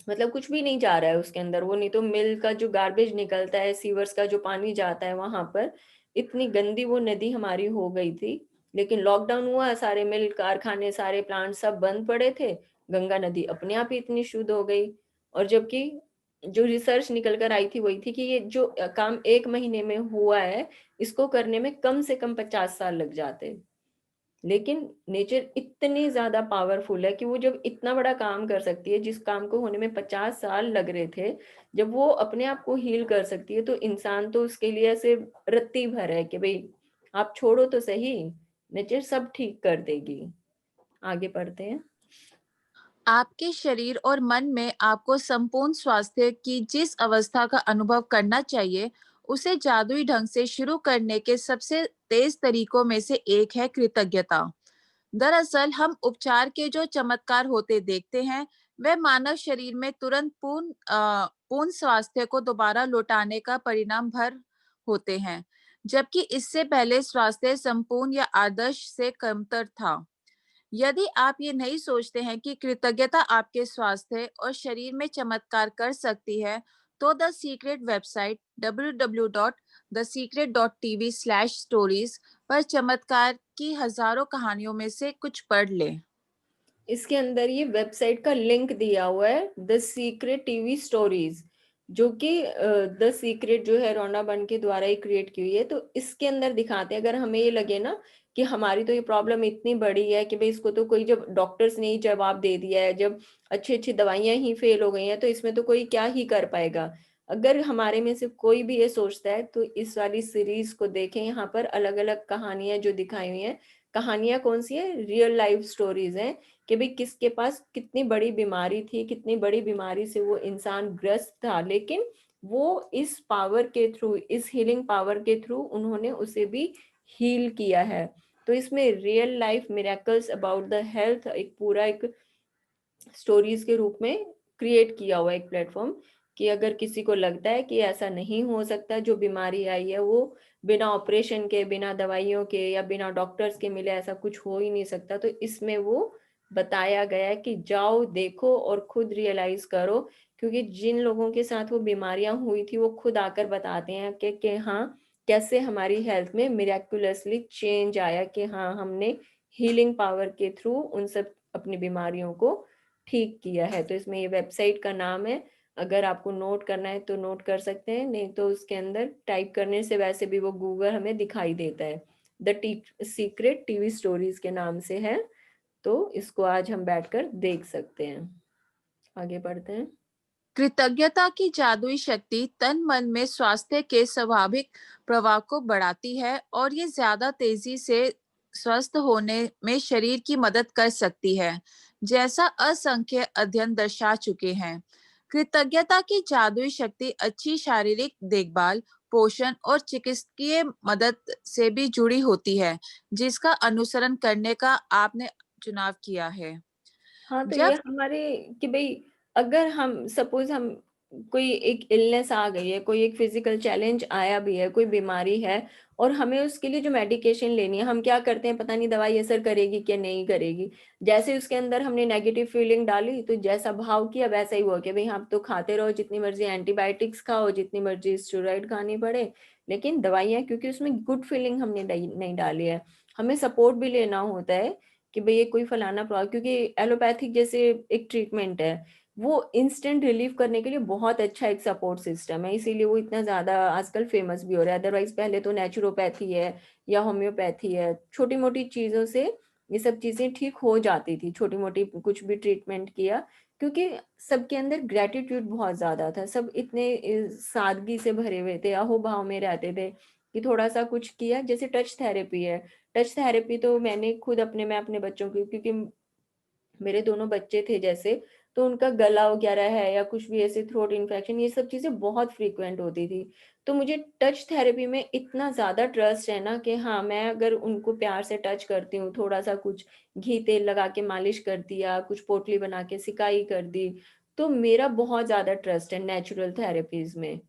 मतलब कुछ भी नहीं जा रहा है उसके अंदर। वो नहीं तो मिल का जो गार्बेज निकलता है, सीवर्स का जो पानी जाता है वहां पर, इतनी गंदी वो नदी हमारी हो गई थी। लेकिन लॉकडाउन हुआ, सारे मिल कारखाने, सारे प्लांट सब बंद पड़े थे, गंगा नदी अपने आप ही इतनी शुद्ध हो गई। और जबकि जो रिसर्च निकल कर आई थी वही थी कि ये जो काम 1 महीने में हुआ है, इसको करने में कम से कम 50 साल लग जाते। लेकिन नेचर इतनी ज्यादा पावरफुल है कि वो जब इतना बड़ा काम कर सकती है, जिस काम को होने में 50 साल लग रहे थे, जब वो अपने आप को हील कर सकती है, तो इंसान तो उसके लिए ऐसे रत्ती भर है कि भाई आप छोड़ो तो सही, नेचर सब ठीक कर देगी। आगे पढ़ते हैं। आपके शरीर और मन में आपको संपूर्ण स्वास्थ्य की जिस अवस्था का अनुभव करना चाहिए, उसे जादुई ढंग से शुरू करने के सबसे तेज तरीकों में से एक है कृतज्ञता। दरअसल हम उपचार के जो चमत्कार होते देखते हैं, वह मानव शरीर में तुरंत पूर्ण स्वास्थ्य को दोबारा लौटाने का परिणाम भर होते हैं, जबकि इससे पहले स्वास्थ्य संपूर्ण या आदर्श से कमतर था। यदि आप ये नहीं सोचते हैं कि कृतज्ञता आपके स्वास्थ्य और शरीर में चमत्कार कर सकती है, तो द सीक्रेट वेबसाइट www.thesecret.tv/stories पर चमत्कार की हजारों कहानियों में से कुछ पढ़ लें। इसके अंदर ये वेबसाइट का लिंक दिया हुआ है, द सीक्रेट टीवी स्टोरीज, जो कि द सीक्रेट जो है रोना बन के द्वारा ही क्रिएट की हुई है। तो इसके अंदर दिखाते हैं, अगर हमें ये लगे ना कि हमारी तो ये प्रॉब्लम इतनी बड़ी है कि भाई इसको तो कोई, जब डॉक्टर्स ने ही जवाब दे दिया है, जब अच्छी अच्छी दवाइयां ही फेल हो गई हैं, तो इसमें तो कोई क्या ही कर पाएगा। अगर हमारे में से कोई भी ये सोचता है तो इस वाली सीरीज को देखें। यहाँ पर अलग अलग कहानियां जो दिखाई हुई हैं, कहानियां कौन सी है, रियल लाइफ स्टोरीज हैं कि भाई किसके पास कितनी बड़ी बीमारी थी, कितनी बड़ी बीमारी से वो इंसान ग्रस्त था, लेकिन वो इस पावर के थ्रू, इस हीलिंग पावर के थ्रू उन्होंने उसे भी हील किया है। तो इसमें real life miracles about the health एक पूरा एक स्टोरीज के रूप में क्रिएट किया हुआ एक प्लेटफॉर्म, कि अगर किसी को लगता है कि ऐसा नहीं हो सकता, जो बीमारी आई है वो बिना ऑपरेशन के, बिना दवाइयों के या बिना डॉक्टर्स के मिले ऐसा कुछ हो ही नहीं सकता, तो इसमें वो बताया गया है कि जाओ देखो और खुद रियलाइज करो। क्योंकि जिन लोगों के साथ वो बीमारियां हुई थी वो खुद आकर बताते हैं कि हाँ, कैसे हमारी हेल्थ में मिराकुलसली चेंज आया, कि हाँ हमने हीलिंग पावर के थ्रू उन सब अपनी बीमारियों को ठीक किया है। तो इसमें ये वेबसाइट का नाम है, अगर आपको नोट करना है तो नोट कर सकते हैं, नहीं तो उसके अंदर टाइप करने से वैसे भी वो गूगल हमें दिखाई देता है। द सीक्रेट टीवी स्टोरीज के नाम से है। तो इसको आज हम बैठकर देख सकते हैं। आगे बढ़ते हैं। कृतज्ञता की जादुई शक्ति तन मन में स्वास्थ्य के स्वाभाविक प्रवाह को बढ़ाती है और ये ज्यादा तेजी से स्वस्थ होने में शरीर की मदद कर सकती है, जैसा असंख्य अध्ययन दर्शा चुके हैं। कृतज्ञता की जादुई शक्ति अच्छी शारीरिक देखभाल, पोषण और चिकित्सकीय मदद से भी जुड़ी होती है, जिसका अनुसरण करने का आपने चुनाव किया है। हाँ, तो जब ये हमारे, कि भाई अगर हम सपोज हम कोई एक इलनेस आ गई है, कोई एक फिजिकल चैलेंज आया भी है, कोई बीमारी है, और हमें उसके लिए जो मेडिकेशन लेनी है, हम क्या करते हैं, पता नहीं दवाई असर करेगी कि नहीं करेगी। जैसे उसके अंदर हमने नेगेटिव फीलिंग डाली, तो जैसा भाव किया वैसा ही हुआ कि भाई आप तो खाते रहो, जितनी मर्जी एंटीबायोटिक्स खाओ, जितनी मर्जी स्टेरॉइड खानी पड़े, लेकिन दवाइयाँ, क्योंकि उसमें गुड फीलिंग हमने नहीं डाली है। हमें सपोर्ट भी लेना होता है कि भाई ये कोई फलाना प्रॉब्लम, क्योंकि एलोपैथिक जैसे एक ट्रीटमेंट है, वो इंस्टेंट रिलीफ करने के लिए बहुत अच्छा एक सपोर्ट सिस्टम है, इसीलिए वो इतना ज्यादा आजकल फेमस भी हो रहा है। अदरवाइज पहले तो नेचुरोपैथी है या होम्योपैथी है, छोटी मोटी चीजों से ये सब चीजें ठीक हो जाती थी, छोटी मोटी कुछ भी ट्रीटमेंट किया, क्योंकि सबके अंदर ग्रेटिट्यूड बहुत ज्यादा था, सब इतने सादगी से भरे हुए थे, अहोभाव में रहते थे कि थोड़ा सा कुछ किया। जैसे टच थेरेपी है, टच थेरेपी तो मैंने खुद मैं अपने बच्चों की, क्योंकि मेरे दोनों बच्चे थे जैसे, तो उनका गला वगैरह है या कुछ भी ऐसे थ्रोट इन्फेक्शन, ये सब चीजें बहुत फ्रीक्वेंट होती थी। तो मुझे टच थेरेपी में इतना ज्यादा ट्रस्ट है ना कि हाँ, मैं अगर उनको प्यार से टच करती हूँ, थोड़ा सा कुछ घी तेल लगा के मालिश कर दिया, कुछ पोटली बना के सिकाई कर दी, तो मेरा बहुत ज्यादा ट्रस्ट है नेचुरल थेरेपीज में।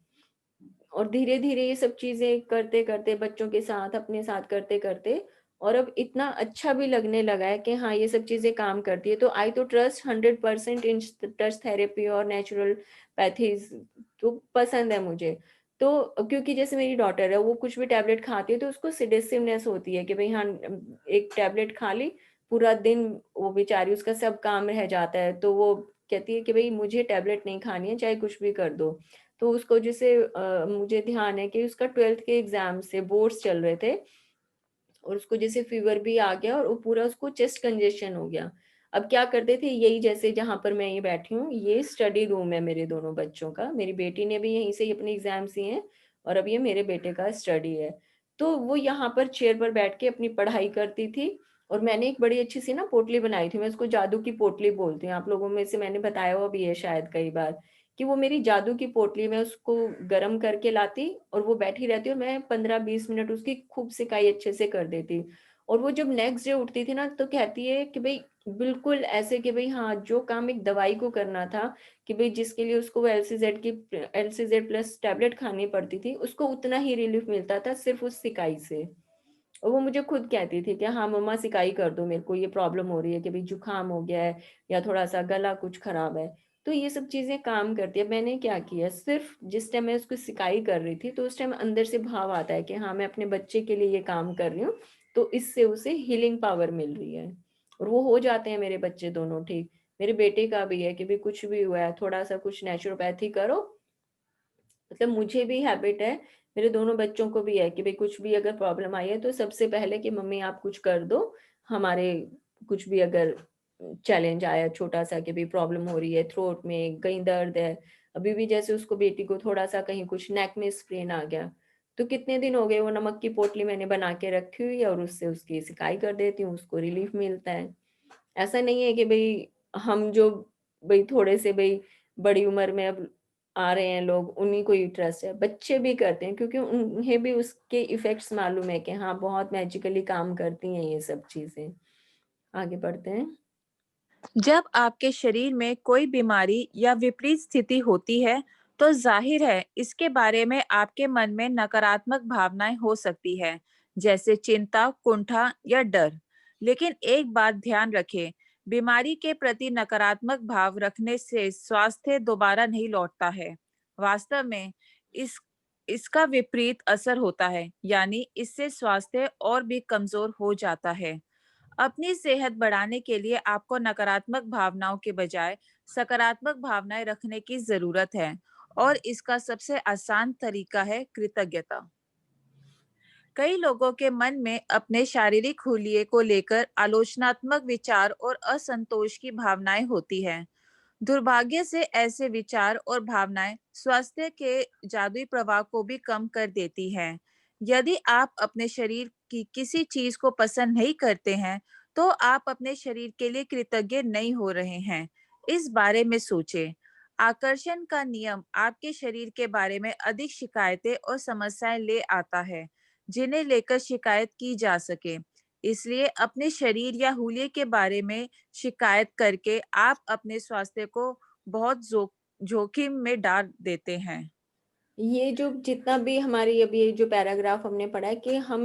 और धीरे धीरे ये सब चीजें करते करते, बच्चों के साथ अपने साथ करते करते, और अब इतना अच्छा भी लगने लगा है कि हाँ ये सब चीजें काम करती है। तो आई तो ट्रस्ट 100% इन टच थेरेपी और नेचुरल पैथीज, तो पसंद है मुझे। तो क्योंकि जैसे मेरी डॉटर है, वो कुछ भी टैबलेट खाती है तो उसको सिडेसिवनेस होती है कि भाई हाँ, एक टैबलेट खा ली, पूरा दिन वो बेचारी, उसका सब काम रह जाता है, तो वो कहती है कि भाई मुझे टैबलेट नहीं खानी है, चाहे कुछ भी कर दो। तो उसको जैसे मुझे ध्यान है कि उसका 12th के एग्जाम से बोर्ड्स चल रहे थे, और उसको जैसे फीवर भी आ गया और वो पूरा उसको चेस्ट कंजेशन हो गया। अब क्या करते थे, यही जैसे जहां पर मैं ये बैठी हूँ, ये स्टडी रूम है मेरे दोनों बच्चों का, मेरी बेटी ने भी यहीं से ही अपने एग्जाम्स दिए हैं, और अब ये मेरे बेटे का स्टडी है। तो वो यहाँ पर चेयर पर बैठ के अपनी पढ़ाई करती थी, और मैंने एक बड़ी अच्छी सी ना पोटली बनाई थी, मैं उसको जादू की पोटली बोलती हूँ। आप लोगों में से मैंने बताया हुआ भी है शायद कई बार, कि वो मेरी जादू की पोटली, मैं उसको गर्म करके लाती और वो बैठी रहती और मैं 15-20 मिनट उसकी खूब सिकाई अच्छे से कर देती। और वो जब नेक्स्ट डे उठती थी ना तो कहती है कि भाई बिल्कुल ऐसे कि भाई हाँ, जो काम एक दवाई को करना था, कि भाई जिसके लिए उसको वो एलसीजेड प्लस टैबलेट खानी पड़ती थी, उसको उतना ही रिलीफ मिलता था सिर्फ उस सिकाई से। और वो मुझे खुद कहती थी कि हाँ मम्मा, सिकाई कर दो, मेरे को ये प्रॉब्लम हो रही है कि भाई जुकाम हो गया है या थोड़ा सा गला कुछ खराब है। तो ये सब चीजें काम करती है। मैंने क्या किया, सिर्फ जिस टाइम मैं उसको सिकाई कर रही थी तो उस टाइम अंदर से भाव आता है कि हाँ मैं अपने बच्चे के लिए ये काम कर रही हूँ, तो इससे उसे हीलिंग पावर मिल रही है। और वो हो जाते हैं मेरे बच्चे दोनों ठीक। मेरे बेटे का भी है कि भाई कुछ भी हुआ है, थोड़ा सा कुछ नेचुरोपैथी करो, मतलब मुझे भी हैबिट है, मेरे दोनों बच्चों को भी है कि भाई कुछ भी अगर प्रॉब्लम आई है तो सबसे पहले कि मम्मी आप कुछ कर दो हमारे, कुछ भी अगर चैलेंज आया छोटा सा कि भाई प्रॉब्लम हो रही है, थ्रोट में कहीं दर्द है। अभी भी जैसे उसको, बेटी को थोड़ा सा कहीं कुछ नेक में स्प्रेन आ गया, तो कितने दिन हो गए वो नमक की पोटली मैंने बना के रखी हुई है और उससे उसकी सिकाई कर देती हूँ, उसको रिलीफ मिलता है। ऐसा नहीं है कि भाई हम जो भाई थोड़े से भाई बड़ी उम्र में अब आ रहे हैं लोग, उन्हीं को ही ट्रस्ट है, बच्चे भी करते हैं क्योंकि उन्हें भी उसके इफेक्ट्स मालूम है कि हाँ बहुत मैजिकली काम करती हैं ये सब चीजें। आगे बढ़ते हैं। जब आपके शरीर में कोई बीमारी या विपरीत स्थिति होती है, तो जाहिर है इसके बारे में आपके मन में नकारात्मक भावनाएं हो सकती है, जैसे चिंता, कुंठा या डर। लेकिन एक बात ध्यान रखें, बीमारी के प्रति नकारात्मक भाव रखने से स्वास्थ्य दोबारा नहीं लौटता है। वास्तव में इस इसका विपरीत असर होता है, यानी इससे स्वास्थ्य और भी कमजोर हो जाता है। अपनी सेहत बढ़ाने के लिए आपको नकारात्मक भावनाओं के बजाय सकारात्मक भावनाएं रखने की जरूरत है, और इसका सबसे आसान तरीका है कृतज्ञता। कई लोगों के मन में अपने शारीरिक हुलिये को लेकर आलोचनात्मक विचार और असंतोष की भावनाएं होती हैं। दुर्भाग्य से ऐसे विचार और भावनाएं स्वास्थ्य के जादुई प्रभाव को भी कम कर देती हैं। यदि आप अपने शरीर की किसी चीज को पसंद नहीं करते हैं, तो आप अपने शरीर के लिए कृतज्ञ नहीं हो रहे हैं। इस बारे में सोचें। आकर्षण का नियम आपके शरीर के बारे में अधिक शिकायतें और समस्याएं ले आता है, जिन्हें लेकर शिकायत की जा सके। इसलिए अपने शरीर या हुलिये के बारे में शिकायत करके आप अपने स्वास्थ्य को बहुत जोखिम में डाल देते हैं। ये जो जितना भी हमारी अभी ये जो पैराग्राफ हमने पढ़ा है कि हम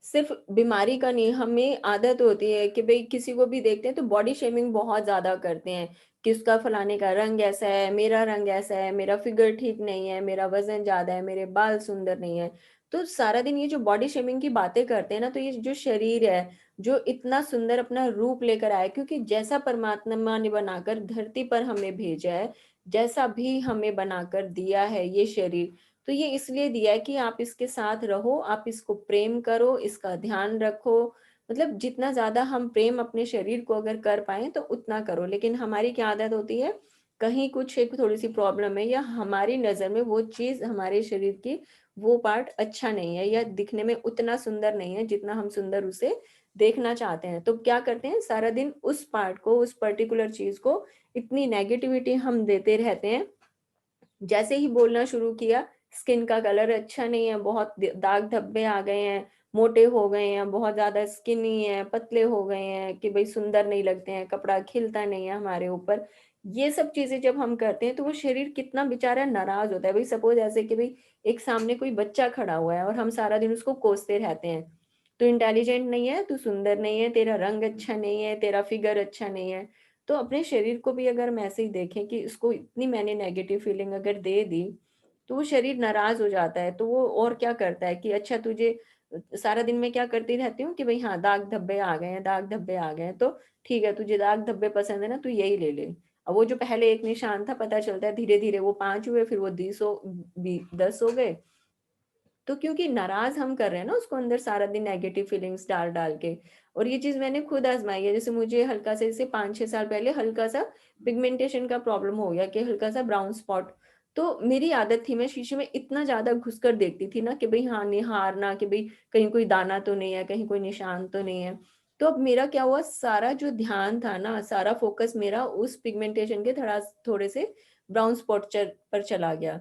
सिर्फ बीमारी का नहीं, हमें आदत होती है कि भाई किसी को भी देखते हैं तो बॉडी शेमिंग बहुत ज्यादा करते हैं कि उसका फलाने का रंग ऐसा है, मेरा रंग ऐसा है, मेरा फिगर ठीक नहीं है, मेरा वजन ज्यादा है, मेरे बाल सुंदर नहीं है। तो सारा दिन ये जो बॉडी शेमिंग की बातें करते हैं ना, तो ये जो शरीर है जो इतना सुंदर अपना रूप लेकर आया, क्योंकि जैसा परमात्मा ने बनाकर धरती पर हमें भेजा है, जैसा भी हमें बनाकर दिया है ये शरीर, तो ये इसलिए दिया है कि आप इसके साथ रहो, आप इसको प्रेम करो, इसका ध्यान रखो। मतलब जितना ज्यादा हम प्रेम अपने शरीर को अगर कर पाए तो उतना करो। लेकिन हमारी क्या आदत होती है, कहीं कुछ एक थोड़ी सी प्रॉब्लम है या हमारी नजर में वो चीज हमारे शरीर की वो पार्ट अच्छा नहीं है या दिखने में उतना सुंदर नहीं है जितना हम सुंदर उसे देखना चाहते हैं, तो क्या करते हैं सारा दिन उस पार्ट को, उस पर्टिकुलर चीज को इतनी नेगेटिविटी हम देते रहते हैं। जैसे ही बोलना शुरू किया, स्किन का कलर अच्छा नहीं है, बहुत दाग धब्बे आ गए हैं, मोटे हो गए हैं, बहुत ज्यादा स्किनी है, पतले हो गए हैं कि भाई सुंदर नहीं लगते हैं, कपड़ा खिलता नहीं है हमारे ऊपर। ये सब चीजें जब हम करते हैं तो वो शरीर कितना बेचारा नाराज होता है। भाई सपोज ऐसे कि भाई एक सामने कोई बच्चा खड़ा हुआ है और हम सारा दिन उसको कोसते रहते हैं, तू इंटेलिजेंट नहीं है, तू सुंदर नहीं है, तेरा रंग अच्छा नहीं है, तेरा फिगर अच्छा नहीं है। तो अपने शरीर को भी अगर हम ऐसे ही देखें कि इसको इतनी मैंने नेगेटिव फीलिंग अगर दे दी, तो वो शरीर नाराज हो जाता है। तो वो और क्या करता है कि अच्छा तुझे, सारा दिन मैं क्या करती रहती हूँ कि भाई हाँ दाग धब्बे आ गए हैं, दाग धब्बे आ गए हैं, तो ठीक है तुझे दाग धब्बे पसंद है ना, तू यही ले ले। अब वो जो पहले एक निशान था, पता चलता है धीरे धीरे वो 5 हुए, फिर वो 10 हो गए। तो क्योंकि नाराज हम कर रहे हैं ना उसको अंदर सारा दिन नेगेटिव फीलिंग्स डाल डाल के। और ये चीज मैंने खुद आजमाई है, जैसे मुझे हल्का सा, जैसे 5-6 साल पहले हल्का सा पिगमेंटेशन का प्रॉब्लम हो गया कि हल्का सा ब्राउन स्पॉट। तो मेरी आदत थी, मैं शीशे में इतना ज्यादा घुसकर देखती थी ना कि भाई हाँ निहारना कि भाई कहीं कोई दाना तो नहीं है, कहीं कोई निशान तो नहीं है। तो अब मेरा क्या हुआ, सारा जो ध्यान था ना, सारा फोकस मेरा उस पिगमेंटेशन के थोड़े से ब्राउन स्पॉट पर चला गया।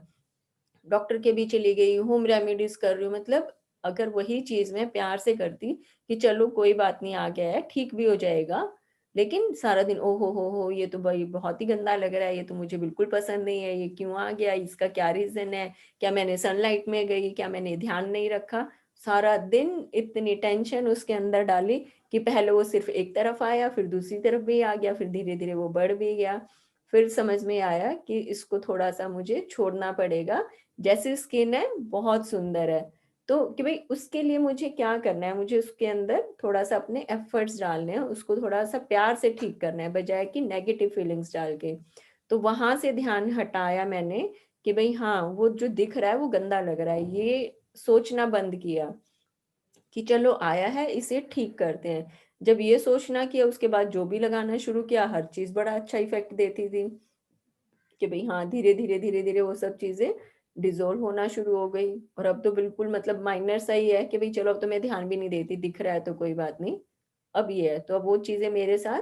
डॉक्टर के भी चली गई, होम रेमेडीज कर रही हूँ, मतलब अगर वही चीज मैं प्यार से करती कि चलो कोई बात नहीं, आ गया है, ठीक भी हो जाएगा, लेकिन सारा दिन ओ हो, ये तो भाई बहुत ही गंदा लग रहा है, ये तो मुझे बिल्कुल पसंद नहीं है, ये क्यों आ गया, इसका क्या रीजन है, क्या मैंने सनलाइट में गई, क्या मैंने ध्यान नहीं रखा, सारा दिन इतनी टेंशन उसके अंदर डाली कि पहले वो सिर्फ एक तरफ आया, फिर दूसरी तरफ भी आ गया, फिर धीरे धीरे वो बढ़ भी गया। फिर समझ में आया कि इसको थोड़ा सा मुझे छोड़ना पड़ेगा। जैसी स्किन है बहुत सुंदर है, तो कि भाई उसके लिए मुझे क्या करना है, मुझे उसके अंदर थोड़ा सा अपने एफर्ट्स डालने हैं, उसको थोड़ा सा प्यार से ठीक करना है, बजाय कि नेगेटिव फीलिंग्स डाल के। तो वहां से ध्यान हटाया मैंने कि भाई हाँ, वो जो दिख रहा है वो गंदा लग रहा है, ये सोचना बंद किया कि चलो आया है, इसे ठीक करते हैं। जब ये सोचना किया, उसके बाद जो भी लगाना शुरू किया, हर चीज बड़ा अच्छा इफेक्ट देती थी कि भाई हाँ, धीरे धीरे वो सब चीजें डिजोल्व होना शुरू हो गई। और अब तो बिल्कुल मतलब माइनर सा ही है कि भाई चलो अब तो मैं ध्यान भी नहीं देती, दिख रहा है तो कोई बात नहीं। अब ये है, तो अब वो चीजें मेरे साथ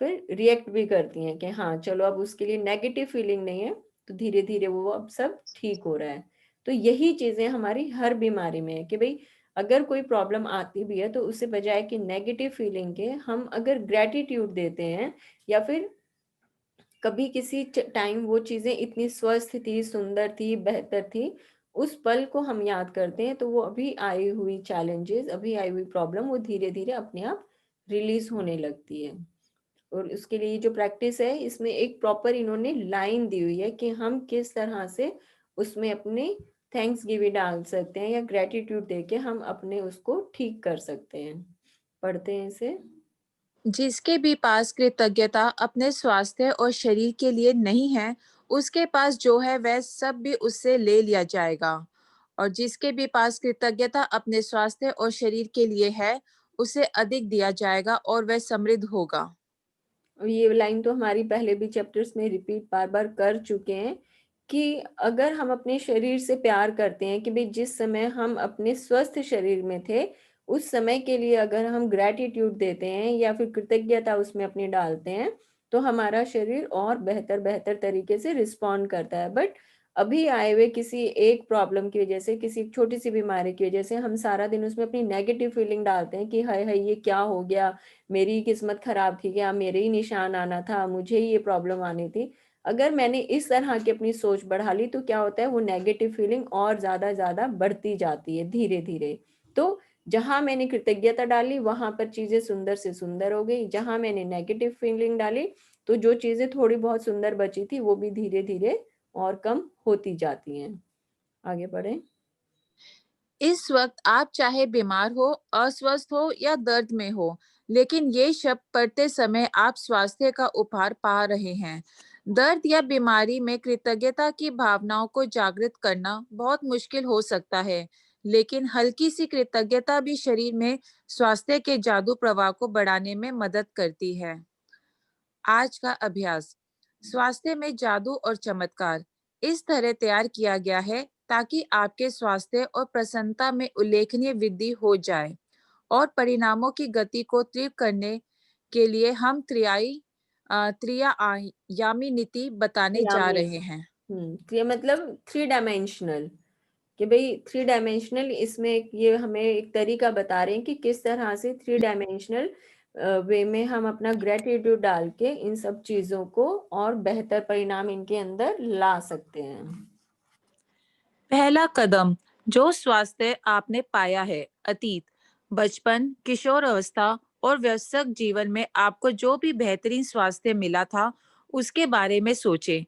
फिर रिएक्ट भी करती हैं कि हाँ चलो, अब उसके लिए नेगेटिव फीलिंग नहीं है, तो धीरे धीरे वो अब सब ठीक हो रहा है। तो यही चीजें हमारी हर बीमारी में है कि भाई अगर कोई प्रॉब्लम आती भी है, तो उससे बजाय कि नेगेटिव फीलिंग के हम अगर ग्रेटिट्यूड देते हैं, या फिर कभी किसी टाइम वो चीजें इतनी स्वस्थ थी, सुंदर थी, बेहतर थी, उस पल को हम याद करते हैं, तो वो अभी आई हुई चैलेंजेस, अभी आई हुई प्रॉब्लम, वो धीरे धीरे अपने आप रिलीज होने लगती है। और उसके लिए जो प्रैक्टिस है, इसमें एक प्रॉपर इन्होंने लाइन दी हुई है कि हम किस तरह से उसमें अपने थैंक्स गिविंग डाल सकते हैं, या ग्रेटिट्यूड देके हम अपने उसको ठीक कर सकते हैं। पढ़ते हैं इसे। जिसके भी पास कृतज्ञता अपने स्वास्थ्य और शरीर के लिए नहीं है, उसके पास जो है वह सब भी उससे ले लिया जाएगा। और जिसके भी पास कृतज्ञता अपने स्वास्थ्य और शरीर के लिए है, उसे अधिक दिया जाएगा और वह समृद्ध होगा। और ये लाइन तो हमारी पहले भी चैप्टर्स में रिपीट बार बार कर चुके हैं कि अगर हम अपने शरीर से प्यार करते हैं, कि भाई जिस समय हम अपने स्वस्थ शरीर में थे, उस समय के लिए अगर हम ग्रेटिट्यूड देते हैं या फिर कृतज्ञता उसमें अपनी डालते हैं, तो हमारा शरीर और बेहतर बेहतर तरीके से रिस्पॉन्ड करता है। बट अभी आए हुए किसी एक प्रॉब्लम की वजह से, किसी छोटी सी बीमारी की वजह से, हम सारा दिन उसमें अपनी नेगेटिव फीलिंग डालते हैं कि हाय हाय ये क्या हो गया, मेरी किस्मत खराब थी क्या, मेरे ही निशान आना था, मुझे ही ये प्रॉब्लम आनी थी। अगर मैंने इस तरह की अपनी सोच बढ़ा ली, तो क्या होता है, वो नेगेटिव फीलिंग और ज्यादा बढ़ती जाती है धीरे धीरे। तो जहां मैंने कृतज्ञता डाली, वहां पर चीजें सुंदर से सुंदर हो गई, जहां मैंने नेगेटिव फीलिंग डाली, तो जो चीजें थोड़ी बहुत सुंदर बची थी, वो भी धीरे धीरे और कम होती जाती हैं। आगे बढ़े। इस वक्त आप चाहे बीमार हो, अस्वस्थ हो या दर्द में हो, लेकिन ये शब्द पढ़ते समय आप स्वास्थ्य का उपहार पा रहे हैं। दर्द या बीमारी में कृतज्ञता की भावनाओं को जागृत करना बहुत मुश्किल हो सकता है, लेकिन हल्की सी कृतज्ञता भी शरीर में स्वास्थ्य के जादू प्रवाह को बढ़ाने में मदद करती है। आज का अभ्यास। स्वास्थ्य में जादू और चमत्कार इस तरह तैयार किया गया है ताकि आपके स्वास्थ्य और प्रसन्नता में उल्लेखनीय वृद्धि हो जाए। और परिणामों की गति को तीव्र करने के लिए हम त्रियायामी नीति बताने जा यामी। रहे हैं। ये मतलब थ्री डायमेंशनल, कि भाई थ्री डायमेंशनल, इसमें ये हमें एक तरीका बता रहे हैं कि किस तरह से थ्री डायमेंशनल वे में हम अपना ग्रेटिट्यूड डाल के इन सब चीजों को और बेहतर परिणाम इनके अंदर ला सकते हैं। पहला कदम। जो स्वास्थ्य आपने पाया है, अतीत, बचपन, किशोर अवस्था और व्यस्क जीवन में आपको जो भी बेहतरीन स्वास्थ्य मिला था, उसके बारे में सोचें।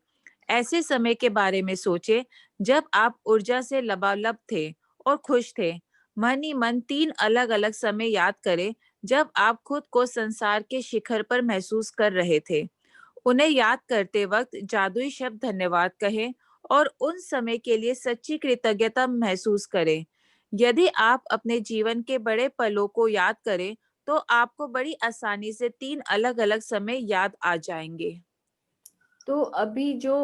ऐसे समय के बारे में सोचें जब आप ऊर्जा से लबालब थे और खुश थे। मन ही मन 3 अलग-अलग समय याद करें जब आप खुद को संसार के शिखर पर महसूस कर रहे थे। उन्हें याद करते वक्त जादुई शब्द धन्यवाद कहें और उन समय के लिए सच्ची कृतज्ञता महसूस करें। यदि आप अपने जीवन के बड़े पलों को याद करें, तो आपको बड़ी आसानी से 3 अलग-अलग समय याद आ जाएंगे। तो अभी जो,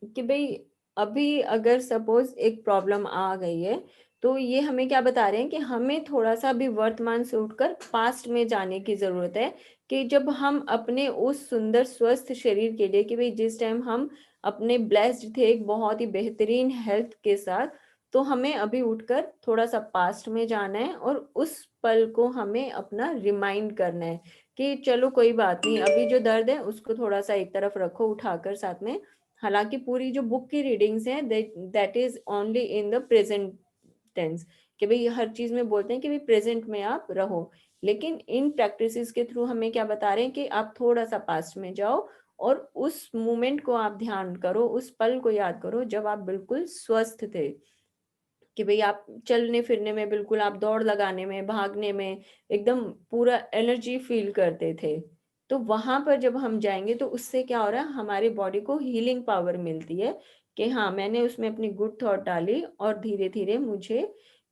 कि भाई अभी अगर सपोज एक प्रॉब्लम आ गई है, तो ये हमें क्या बता रहे हैं कि हमें थोड़ा-सा अभी वर्तमान से उठकर पास्ट में जाने की ज़रूरत है, कि जब हम अपने उस सुंदर स्वस्थ शरीर के लिए, कि भई जिस टाइम हम अपने ब्लेस्ड थे एक बहुत ही बेहतरीन हेल्थ के साथ, तो हमें अभी उठकर थोड़ा-सा पास्ट में जाना है और उस पल को हमें अपना रिमाइंड करना है कि चलो कोई बात नहीं, अभी जो दर्द है उसको थोड़ा-सा एक तरफ रखो उठाकर साथ में। हालाँकि पूरी जो बुक की रीडिंग्स हैं that is only in the present tense, कि भई हर चीज़ में बोलते हैं कि भई प्रेज़ेंट में आप रहो। लेकिन इन प्रैक्टिसेस के थ्रू हमें क्या बता रहे हैं कि आप थोड़ा-सा पास्ट में जाओ और उस मोमेंट को आप ध्यान करो, उस पल को याद करो जब आप बिल्कुल स्वस्थ थे। कि भई आप चलने-फिरने में बिल्कुल, आप दौड़ लगाने में, भागने में एकदम पूरा एनर्जी फ़ील करते थे। तो वहाँ पर जब हम जाएँगे तो उससे क्या हो रहा है, हमारी बॉडी को हीलिंग पावर मिलती है कि हाँ, मैंने उसमें अपनी गुड थॉट डाली और धीरे-धीरे मुझे,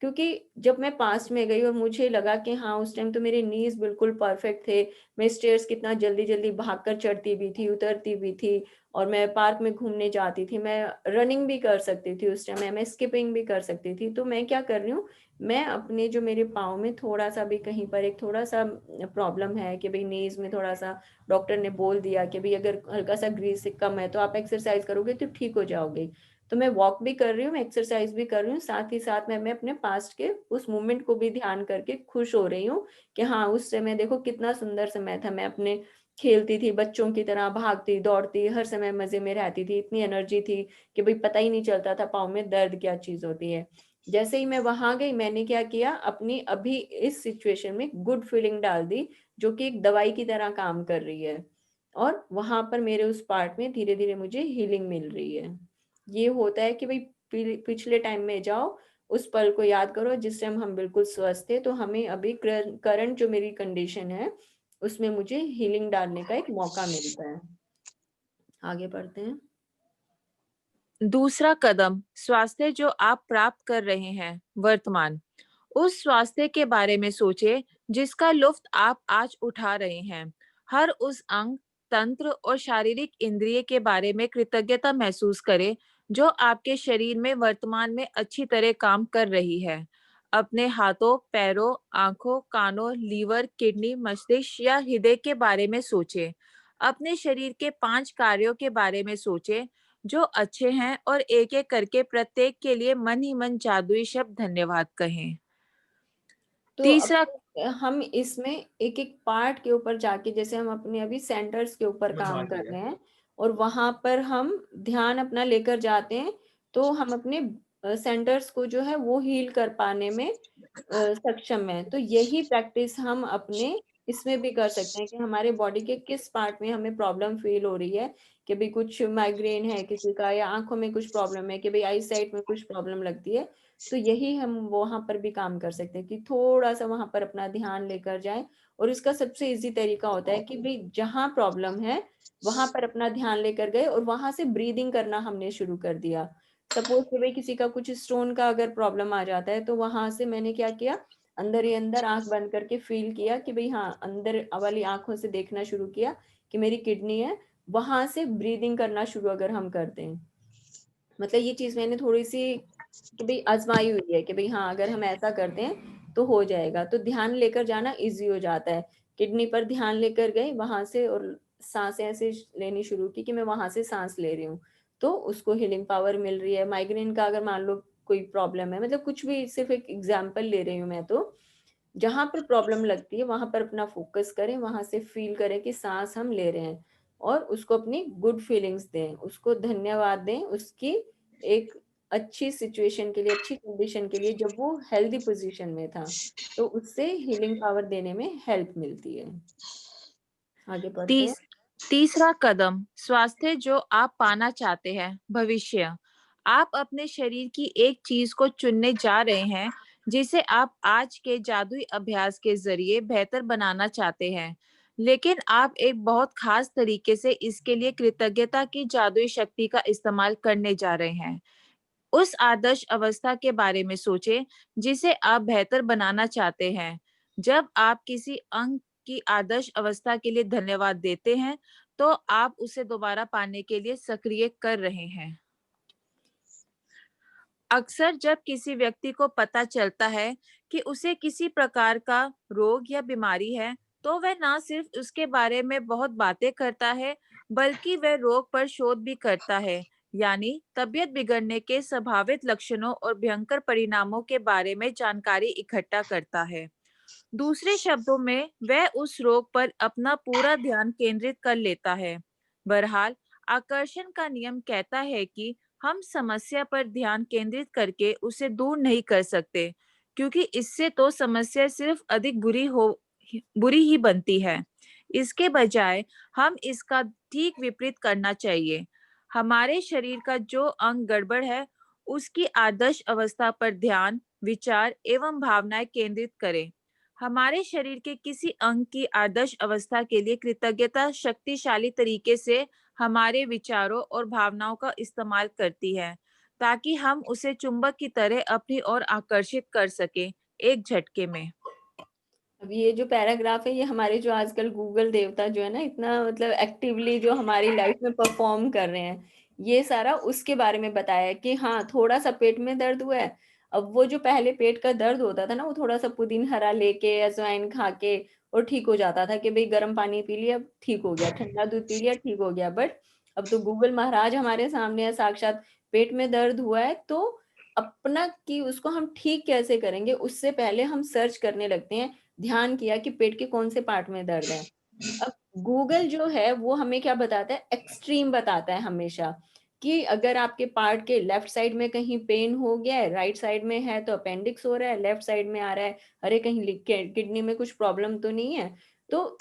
क्योंकि जब मैं पास्ट में गई और मुझे लगा कि हाँ, उस टाइम तो मेरे नीज़ बिल्कुल परफेक्ट थे। मैं स्टेयर्स कितना जल्दी-जल्दी भागकर चढ़ती भी थी, उतरती भी थी और मैं पार्क में घूमने जाती थी, मैं रनिंग भी कर सकती थी उस टाइम, मैं स्किपिंग भी कर सकती थी। तो मैं क्या कर रही हूँ, मैं अपने जो मेरे पाँव में थोड़ा-सा भी कहीं पर एक थोड़ा-सा प्रॉब्लम है कि भई नीज़ में थोड़ा-सा, डॉक्टर ने बोल दिया कि भई अगर हल्का-सा ग्रीस कम है तो आप एक्सरसाइज़ करोगे तो ठीक हो जाओगे। तो मैं वॉक भी कर रही हूँ, मैं एक्सरसाइज़ भी कर रही हूँ, साथ ही साथ मैं अपने पास्ट के उस मोमेंट को भी ध्यान करके खुश हो रही हूँ कि हाँ, उस समय देखो कितना सुंदर समय था, मैं अपने खेलती थी, बच्चों की तरह भागती, दौड़ती, हर समय मज़े में रहती थी, इतनी एनर्जी थी कि भई पता ही नहीं चलता था पाँव में दर्द क्या चीज़ होती है। जैसे ही मैं वहाँ गई, मैंने क्या किया, अपनी अभी इस सिचुएशन में गुड फीलिंग डाल दी, जो कि एक दवाई की तरह काम कर रही है और वहाँ पर मेरे उस पार्ट में धीरे-धीरे मुझे हीलिंग मिल रही है। ये होता है कि भई पिछले टाइम में जाओ, उस पल को याद करो जिस टाइम हम बिल्कुल स्वस्थ थे, तो हमें अभी करंट जो मेरी कंडीशन है, उसमें मुझे हीलिंग डालने का एक मौका मिलता है। आगे बढ़ते हैं। दूसरा कदम, स्वास्थ्य जो आप प्राप्त कर रहे हैं वर्तमान, उस स्वास्थ्य के बारे में सोचें जिसका लुफ्त आप आज उठा रहे हैं। हर उस अंग, तंत्र और शारीरिक इंद्रिय के बारे में कृतज्ञता महसूस करें जो आपके शरीर में वर्तमान में अच्छी तरह काम कर रही है। अपने हाथों, पैरों, आंखों, कानों, लीवर, किडनी, मस्तिष्क या हृदय के बारे में सोचें। अपने शरीर के 5 कार्यों के बारे में सोचें जो अच्छे हैं और एक-एक करके प्रत्येक के लिए मन ही मन जादुई शब्द धन्यवाद कहें। तो अब तीसरा हम इसमें एक-एक पार्ट के ऊपर जाके, जैसे हम अपने अभी सेंटर्स के ऊपर काम कर रहे हैं और वहाँ पर हम ध्यान अपना लेकर जाते हैं, तो हम अपने सेंटर्स को जो है वो हील कर पाने में सक्षम है। तो यही प्रैक्टिस हम अपने इसमें भी कर सकते हैं कि हमारे बॉडी के किस पार्ट में हमें प्रॉब्लम फ़ील हो रही है, कि भई कुछ माइग्रेन है किसी का, या आँखों में कुछ प्रॉब्लम है, कि भई आई साइट में कुछ प्रॉब्लम लगती है। तो यही हम वहाँ पर भी काम कर सकते हैं कि थोड़ा-सा वहाँ पर अपना ध्यान लेकर जाएँ, और इसका सबसे ईज़ी तरीका होता है कि भई जहाँ प्रॉब्लम है, वहाँ पर अपना ध्यान लेकर गए और वहाँ से ब्रीदिंग करना हमने शुरू कर दिया। सपोज़ कि भई किसी का कुछ स्टोन का अगर प्रॉब्लम आ जाता है, तो वहाँ से मैंने क्या किया, अंदर ही अंदर आँख बंद करके फ़ील किया कि भई हाँ, अंदर वाली आँखों से देखना शुरू किया कि मेरी किडनी है, वहाँ से ब्रीदिंग करना शुरू अगर हम कर दें। मतलब ये चीज़ मैंने थोड़ी-सी कि भई आज़माई हुई है कि भई हाँ, अगर हम ऐसा करते हैं तो हो जाएगा। तो ध्यान लेकर जाना ईज़ी हो जाता है। किडनी पर ध्यान लेकर गए वहाँ से, और साँसें ऐसे लेनी शुरू की कि मैं वहाँ से साँस ले रही हूँ। तो उसको हीलिंग पावर मिल रही है। माइग्रेन का अगर मान लो कोई प्रॉब्लम है, मतलब कुछ भी, सिर्फ़ एक एग्ज़ाम्पल ले रही हूँ मैं तो। जहाँ पर प्रॉब्लम लगती है वहाँ पर अपना फ़ोकस करें, वहाँ से फ़ील करें कि साँस हम ले रहे हैं और उसको अपनी गुड फीलिंग्स दें, उसको धन्यवाद दें, उसकी एक अच्छी सिचुएशन के लिए, अच्छी कंडीशन के लिए जब वो हेल्दी पोज़ीशन में था। तो उससे हीलिंग पावर देने में हेल्प मिलती है। आगे बढ़ते हैं। तीस, तीसरा कदम, स्वास्थ्य जो आप पाना चाहते हैं भविष्य। आप अपने शरीर की एक चीज को चुनने जा रहे हैं जिसे आप आज के जादुई अभ्यास के जरिए बेहतर बनाना चाहते हैं, लेकिन आप एक बहुत खास तरीके से इसके लिए कृतज्ञता की जादुई शक्ति का इस्तेमाल करने जा रहे हैं। उस आदर्श अवस्था के बारे में सोचें जिसे आप बेहतर बनाना चाहते हैं। जब आप किसी अंग की आदर्श अवस्था के लिए धन्यवाद देते हैं, तो आप उसे दोबारा पाने के लिए सक्रिय कर रहे हैं। अक्सर जब किसी व्यक्ति को पता चलता है कि उसे किसी प्रकार का रोग या बीमारी है, तो वह ना सिर्फ उसके बारे में बहुत बातें करता है, बल्कि वह रोग पर शोध भी करता है, यानी तबीयत बिगड़ने के संभावित लक्षणों और भयंकर परिणामों के बारे में जानकारी इकट्ठा करता है। दूसरे शब्दों में वह उस रोग पर अपना पूरा ध्यान केंद्रित कर लेता है। बहरहाल, आकर्षण का नियम कहता है कि हम समस्या पर ध्यान केंद्रित करके उसे दूर नहीं कर सकते, क्योंकि इससे तो समस्या सिर्फ अधिक बुरी ही बनती है। इसके बजाय हम इसका ठीक विपरीत करना चाहिए। हमारे शरीर का जो अंग गड़बड़ है, उसकी आदर्श अवस्था पर ध्यान, विचार एवं भावनाएं केंद्रित करें। हमारे शरीर के किसी अंग की आदर्श अवस्था के लिए कृतज्ञता शक्तिशाली तरीके से हमारे विचारों और भावनाओं का इस्तेमाल करती है, ताकि हम उसे चुंबक की तरह अपनी ओर आकर्षित कर सकें, एक झटके में। अब ये जो पैराग्राफ है, ये हमारे जो आजकल गूगल देवता जो है ना, इतना मतलब एक्टिवली जो हमारी लाइफ में परफॉर्म कर रहे हैं, ये सारा उसके बारे में बताया है कि हाँ, थोड़ा सा पेट में दर्द हुआ है। अब वो जो पहले पेट का दर्द होता था ना, वो थोड़ा सा पुदीन हरा लेके अजवाइन खा के और ठीक हो जाता था कि भाई गर्म पानी पी लिया ठीक हो गया, ठंडा दूध पी लिया ठीक हो गया। बट अब तो गूगल महाराज हमारे सामने है साक्षात। पेट में दर्द हुआ है तो अपना कि उसको हम ठीक कैसे करेंगे, उससे पहले हम सर्च करने लगते हैं। ध्यान किया कि पेट के कौन से पार्ट में दर्द है। अब गूगल जो है वो हमें क्या बताता है, एक्सट्रीम बताता है हमेशा, कि अगर आपके पार्ट के लेफ्ट साइड में कहीं पेन हो गया है, राइट साइड में है तो अपेंडिक्स हो रहा है, लेफ्ट साइड में आ रहा है, अरे कहीं किडनी में कुछ प्रॉब्लम तो नहीं है। तो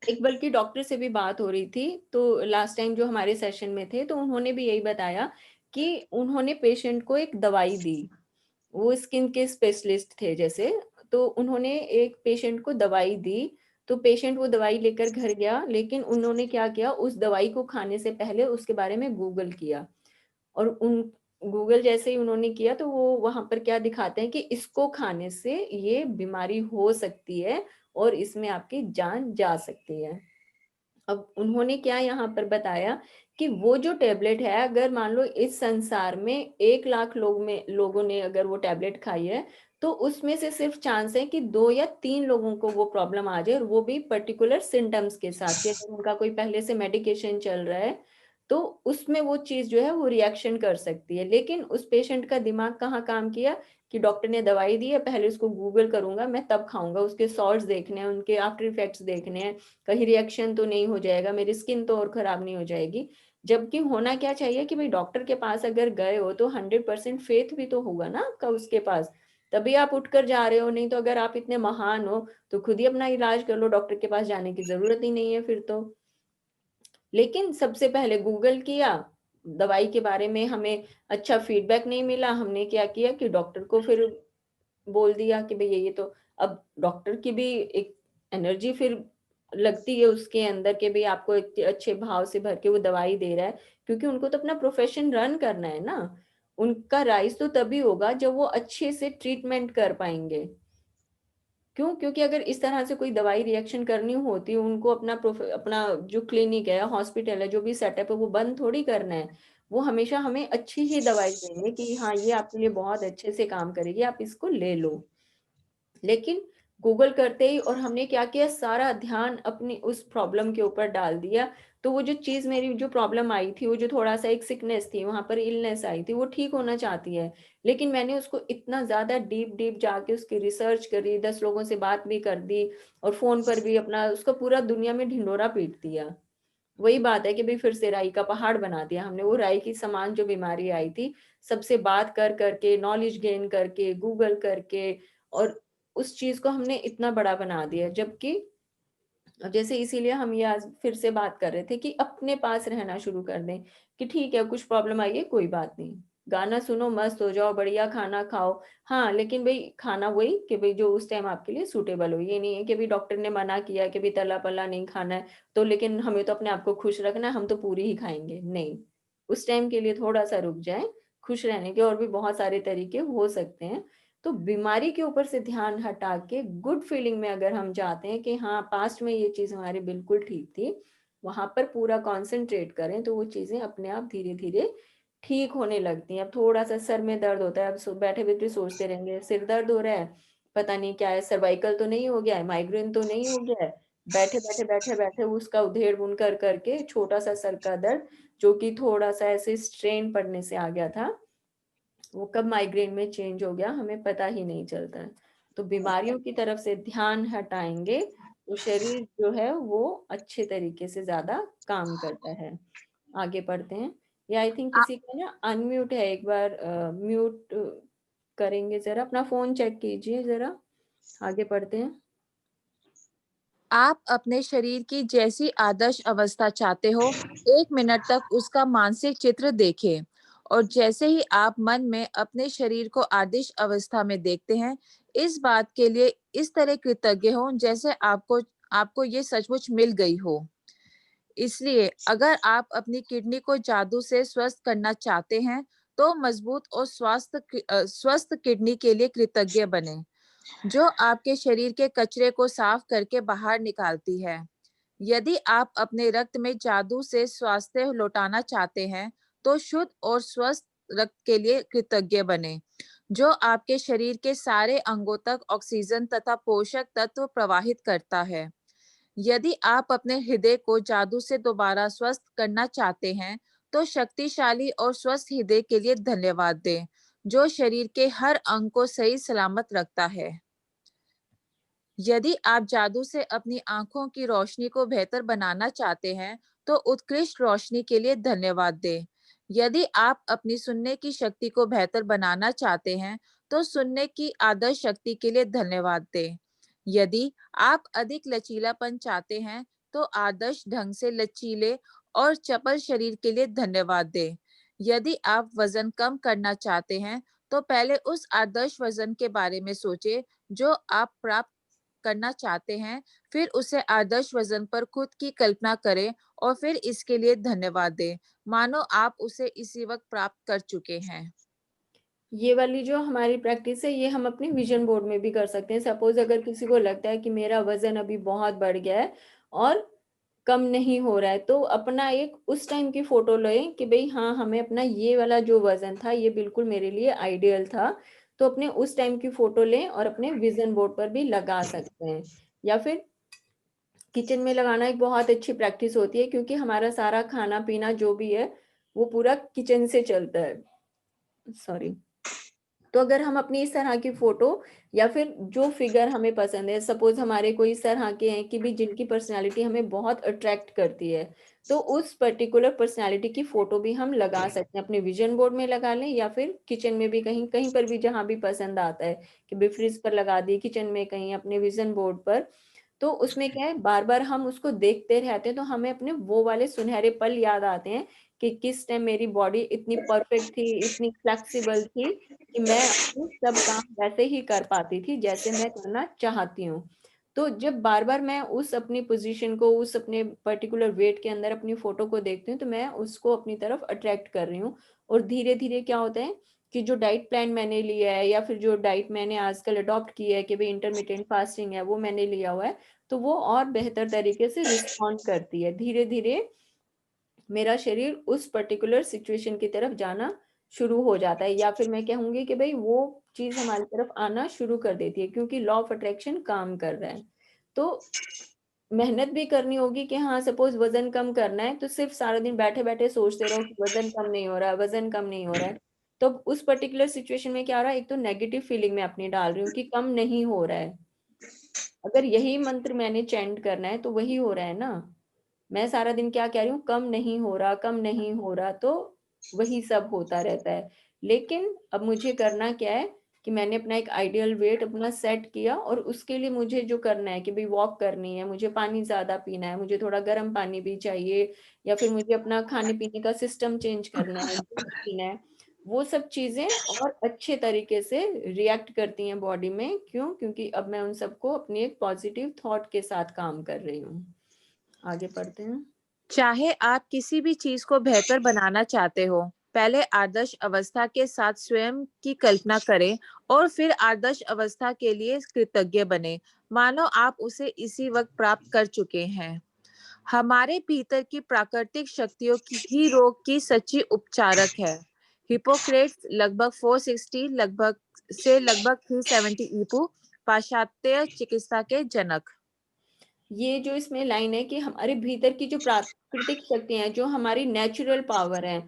एक बल्कि डॉक्टर से भी बात हो रही थी, तो लास्ट टाइम जो हमारे सेशन में थे तो उन्होंने भी यही बताया कि उन्होंने पेशेंट को एक दवाई दी। वो स्किन के स्पेशलिस्ट थे जैसे, तो उन्होंने एक पेशेंट को दवाई दी। तो पेशेंट वो दवाई लेकर घर गया, लेकिन उन्होंने क्या किया, उस दवाई को खाने से पहले उसके बारे में गूगल किया। और उन गूगल जैसे ही उन्होंने किया तो वो वहां पर क्या दिखाते हैं कि इसको खाने से ये बीमारी हो सकती है और इसमें आपकी जान जा सकती है। अब उन्होंने क्या यहाँ पर बताया कि वो जो टेबलेट है, अगर मान लो इस संसार में 1 लाख लोगों ने अगर वो टेबलेट खाई है, तो उसमें से सिर्फ चांस है कि 2 या 3 लोगों को वो प्रॉब्लम आ जाए, और वो भी पर्टिकुलर सिम्टम्स के साथ, कि अगर उनका कोई पहले से मेडिकेशन चल रहा है तो उसमें वो चीज जो है वो रिएक्शन कर सकती है। लेकिन उस पेशेंट का दिमाग कहाँ काम किया कि डॉक्टर ने दवाई दी है, पहले उसको गूगल करूंगा, मैं तब खाऊंगा, उसके सॉल्ट्स देखने हैं, उनके आफ्टर इफेक्ट्स देखने हैं, कहीं रिएक्शन तो नहीं हो जाएगा, मेरी स्किन तो और खराब नहीं हो जाएगी। जबकि होना क्या चाहिए कि भाई डॉक्टर के पास अगर गए हो तो 100% फेथ भी तो होगा ना आपका उसके पास, तभी आप उठकर जा रहे हो। नहीं तो अगर आप इतने महान हो तो खुद ही अपना इलाज कर लो, डॉक्टर के पास जाने की जरूरत ही नहीं है फिर तो। लेकिन सबसे पहले गूगल किया, दवाई के बारे में हमें अच्छा फीडबैक नहीं मिला, हमने क्या किया कि डॉक्टर को फिर बोल दिया कि भाई ये तो, अब डॉक्टर की भी एक एनर्जी फिर लगती है उसके अंदर के भाई आपको एक अच्छे भाव से भर के वो दवाई दे रहा है, क्योंकि उनको तो अपना प्रोफेशन रन करना है ना। उनका राइज तो तभी होगा जब वो अच्छे से ट्रीटमेंट कर पाएंगे। क्यों? क्योंकि अगर इस तरह से कोई दवाई रिएक्शन करनी होती, उनको अपना जो क्लिनिक है, हॉस्पिटल है, जो भी सेटअप है, वो बंद थोड़ी करना है। वो हमेशा हमें अच्छी ही दवाई देंगे कि हाँ ये आपके लिए बहुत अच्छे से काम करेगी, आप इसको ले लो। लेकिन गूगल करते ही और हमने क्या किया, सारा ध्यान अपनी उस प्रॉब्लम के ऊपर डाल दिया। तो वो जो चीज, मेरी जो प्रॉब्लम आई थी, वो जो थोड़ा सा एक सिकनेस थी, वहां पर इलनेस आई थी, वो ठीक होना चाहती है। लेकिन मैंने उसको इतना ज्यादा डीप डीप जाके उसकी रिसर्च करी, 10 लोगों से बात भी कर दी, और फोन पर भी अपना उसका पूरा दुनिया में ढिंडोरा पीट दिया। वही बात है कि भाई फिर से राई का पहाड़ बना दिया हमने। वो राई की समान जो बीमारी आई थी, सबसे बात कर करके, नॉलेज गेन करके, गूगल करके, और उस चीज को हमने इतना बड़ा बना दिया। जबकि अब जैसे इसीलिए हम ये आज फिर से बात कर रहे थे कि अपने पास रहना शुरू कर दें, कि ठीक है कुछ प्रॉब्लम आई है, कोई बात नहीं, गाना सुनो, मस्त हो जाओ, बढ़िया खाना खाओ। हाँ, लेकिन भाई खाना वही कि भाई जो उस टाइम आपके लिए सूटेबल हो। ये नहीं है कि भाई डॉक्टर ने मना किया कि भाई तला पला नहीं खाना है, तो लेकिन हमें तो अपने आप को खुश रखना है, हम तो पूरी ही खाएंगे, नहीं। उस टाइम के लिए थोड़ा सा रुक जाए। खुश रहने के और भी बहुत सारे तरीके हो सकते हैं। तो बीमारी के ऊपर से ध्यान हटा के गुड फीलिंग में अगर हम जाते हैं कि हाँ पास्ट में ये चीज हमारी बिल्कुल ठीक थी, वहां पर पूरा कंसंट्रेट करें, तो वो चीजें अपने आप धीरे धीरे ठीक होने लगती हैं। अब थोड़ा सा सर में दर्द होता है, अब बैठे बैठे सोचते रहेंगे सिर दर्द हो रहा है, पता नहीं क्या है, सर्वाइकल तो नहीं हो गया है, माइग्रेन तो नहीं हो गया है। बैठे बैठे उसका उधेड़ बुन कर करके छोटा सा सर का दर्द, जो कि थोड़ा सा ऐसे स्ट्रेन पड़ने से आ गया था, वो कब माइग्रेन में चेंज हो गया हमें पता ही नहीं चलता है। तो बीमारियों की तरफ से ध्यान हटाएंगे तो शरीर जो है वो अच्छे तरीके से ज्यादा काम करता है। आगे पढ़ते हैं। या आई थिंक आ- किसी का ना अनम्यूट है, एक बार म्यूट करेंगे, जरा अपना फोन चेक कीजिए जरा। आगे पढ़ते हैं। आप अपने शरीर की जैसी आदर्श अवस्था चाहते हो, 1 मिनट तक उसका मानसिक चित्र देखें। और जैसे ही आप मन में अपने शरीर को आदर्श अवस्था में देखते हैं, इस बात के लिए इस तरह कृतज्ञ हो जैसे आपको आपको ये सचमुच मिल गई हो। इसलिए अगर आप अपनी किडनी को जादू से स्वस्थ करना चाहते हैं, तो मजबूत और स्वस्थ किडनी के लिए कृतज्ञ बने, जो आपके शरीर के कचरे को साफ करके बाहर निकालती है। यदि आप अपने रक्त में जादू से स्वास्थ्य लौटाना चाहते हैं, तो शुद्ध और स्वस्थ रक्त के लिए कृतज्ञ बने, जो आपके शरीर के सारे अंगों तक ऑक्सीजन तथा पोषक तत्व प्रवाहित करता है। यदि आप अपने हृदय को जादू से दोबारा स्वस्थ करना चाहते हैं, तो शक्तिशाली और स्वस्थ हृदय के लिए धन्यवाद दें, जो शरीर के हर अंग को सही सलामत रखता है। यदि आप जादू से अपनी आंखों की रोशनी को बेहतर बनाना चाहते हैं, तो उत्कृष्ट रोशनी के लिए धन्यवाद दें। यदि आप अपनी सुनने की शक्ति को बेहतर बनाना चाहते हैं, तो सुनने की आदर्श शक्ति के लिए धन्यवाद दें। यदि आप अधिक लचीलापन चाहते हैं, तो आदर्श ढंग से लचीले और चपल शरीर के लिए धन्यवाद दें। यदि आप वजन कम करना चाहते हैं, तो पहले उस आदर्श वजन के बारे में सोचें जो आप प्राप्त करना चाहते हैं, फिर उसे आदर्श वजन पर खुद की कल्पना करें और फिर इसके लिए धन्यवाद दें, मानो आप उसे इसी वक्त प्राप्त कर चुके हैं। ये वाली जो हमारी प्रैक्टिस है ये हम अपने विजन बोर्ड में भी कर सकते हैं। सपोज अगर किसी को लगता है कि मेरा वजन अभी बहुत बढ़ गया है और कम नहीं हो रहा है, तो अपना एक उस टाइम की फोटो लें कि भाई हाँ, हमें अपना ये वाला जो वजन था ये बिल्कुल मेरे लिए आइडियल था। तो अपने उस टाइम की फोटो लें और अपने विजन बोर्ड पर भी लगा सकते हैं। या फिर किचन में लगाना एक बहुत अच्छी प्रैक्टिस होती है, क्योंकि हमारा सारा खाना पीना जो भी है वो पूरा किचन से चलता है। सॉरी। तो अगर हम अपनी इस तरह की फोटो या फिर जो फिगर हमें पसंद है, सपोज हमारे कोई इस तरह के हैं कि भी जिनकी पर्सनालिटी हमें बहुत अट्रैक्ट करती है, तो उस पर्टिकुलर पर्सनालिटी की फोटो भी हम लगा सकते हैं। अपने विजन बोर्ड में लगा लें या फिर किचन में भी, कहीं कहीं पर भी जहां भी पसंद आता है कि भी फ्रिज पर लगा दी, किचन में कहीं अपने विजन बोर्ड पर। तो उसमें क्या है, बार बार हम उसको देखते रहते हैं तो हमें अपने वो वाले सुनहरे पल याद आते हैं कि किस टाइम मेरी बॉडी इतनी परफेक्ट थी, इतनी फ्लेक्सिबल थी कि मैं अपने सब काम वैसे ही कर पाती थी जैसे मैं करना चाहती हूँ। तो जब बार बार मैं उस अपनी पोजीशन को, उस अपने पर्टिकुलर वेट के अंदर अपनी फोटो को देखती हूँ, तो मैं उसको अपनी तरफ अट्रैक्ट कर रही हूँ। और धीरे धीरे क्या होता है कि जो डाइट प्लान मैंने लिया है या फिर जो डाइट मैंने आजकल अडॉप्ट की है कि भाई इंटरमिटेंट फास्टिंग है, वो मैंने लिया हुआ है, तो वो और बेहतर तरीके से रिस्पॉन्ड करती है। धीरे धीरे मेरा शरीर उस पर्टिकुलर सिचुएशन की तरफ जाना शुरू हो जाता है, या फिर मैं कहूंगी कि भाई वो चीज हमारी तरफ आना शुरू कर देती है, क्योंकि लॉ ऑफ अट्रैक्शन काम कर रहा है। तो मेहनत भी करनी होगी कि हाँ, सपोज वजन कम करना है, तो सिर्फ सारा दिन बैठे बैठे सोचते रहो कि वजन कम नहीं हो रहा है, वजन कम नहीं हो रहा है। तो उस पर्टिकुलर सिचुएशन में क्या हो रहा है, एक तो नेगेटिव फीलिंग मैं अपनी डाल रही हूँ कि कम नहीं हो रहा है। अगर यही मंत्र मैंने चैंट करना है तो वही हो रहा है ना। मैं सारा दिन क्या कह रही हूँ, कम नहीं हो रहा, कम नहीं हो रहा, तो वही सब होता रहता है। लेकिन अब मुझे करना क्या है कि मैंने अपना एक आइडियल वेट अपना सेट किया, और उसके लिए मुझे जो करना है कि भाई वॉक करनी है, मुझे पानी ज्यादा पीना है, मुझे थोड़ा गर्म पानी भी चाहिए, या फिर मुझे अपना खाने पीने का सिस्टम चेंज करना है, दूध पीना है। वो सब चीजें और अच्छे तरीके से रिएक्ट करती हैं बॉडी में। क्यों? क्योंकि अब मैं उन सबको अपनी एक पॉजिटिव थॉट के साथ काम कर रही हूँ। आगे पढ़ते हैं। चाहे आप किसी भी चीज को बेहतर बनाना चाहते हो, पहले आदर्श अवस्था के साथ स्वयं की कल्पना करें और फिर आदर्श अवस्था के लिए कृतज्ञ बने, मानो आप उसे इसी वक्त प्राप्त कर चुके हैं। हमारे भीतर की प्राकृतिक शक्तियों की ही रोग की सच्ची उपचारक है। हिपोक्रेट्स लगभग 460 लगभग 370 ईपू, पाश्चात्य चिकित्सा के जनक। ये जो इसमें लाइन है कि हमारे भीतर की जो प्राकृतिक शक्तियां हैं, जो हमारी नेचुरल पावर है,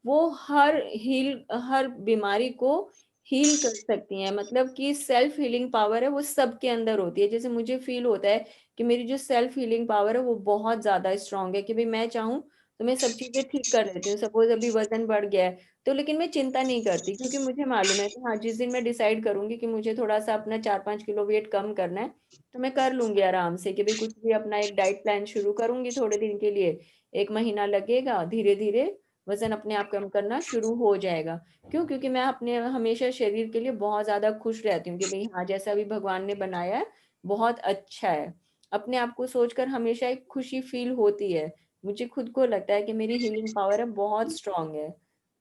वो हर बीमारी को हील कर सकती हैं। मतलब कि सेल्फ हीलिंग पावर है वो सबके अंदर होती है। जैसे मुझे फील होता है कि मेरी जो सेल्फ हीलिंग पावर है वो बहुत ज्यादा स्ट्रांग है, कि भाई मैं चाहूँ तो मैं सब चीजें ठीक कर लेती हूँ। सपोज अभी वजन बढ़ गया है तो लेकिन मैं चिंता नहीं करती, क्योंकि मुझे मालूम है कि हाँ, जिस दिन मैं डिसाइड करूंगी कि मुझे थोड़ा सा अपना 4-5 किलो वेट कम करना है, तो मैं कर लूंगी आराम से। कि भाई कुछ भी अपना एक डाइट प्लान शुरू करूंगी थोड़े दिन के लिए, 1 महीना लगेगा, धीरे धीरे वजन अपने आप कम करना शुरू हो जाएगा। क्यों? क्योंकि मैं अपने हमेशा शरीर के लिए बहुत ज्यादा खुश रहती हूँ कि भाई हाँ, जैसा भी भगवान ने बनाया है बहुत अच्छा है। अपने आप को सोचकर हमेशा एक खुशी फील होती है। मुझे खुद को लगता है कि मेरी हीलिंग पावर है बहुत स्ट्रांग है,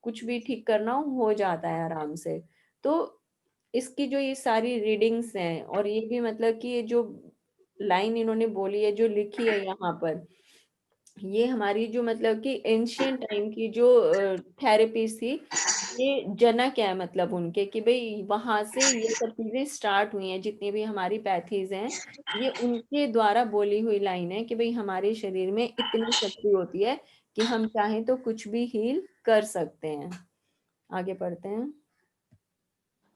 कुछ भी ठीक करना हो जाता है आराम से। तो इसकी जो ये सारी रीडिंग्स हैं, और ये भी मतलब कि ये जो लाइन इन्होंने बोली है, जो लिखी है यहाँ पर, ये हमारी जो मतलब कि एंशियंट टाइम की जो थेरेपीज थी, ये जनक है मतलब उनके, कि भाई वहां से ये सब चीजें स्टार्ट हुई हैं। जितनी भी हमारी पैथीज हैं, ये उनके द्वारा बोली हुई लाइन है कि भाई हमारे शरीर में इतनी शक्ति होती है कि हम चाहें तो कुछ भी हील कर सकते हैं। आगे पढ़ते हैं।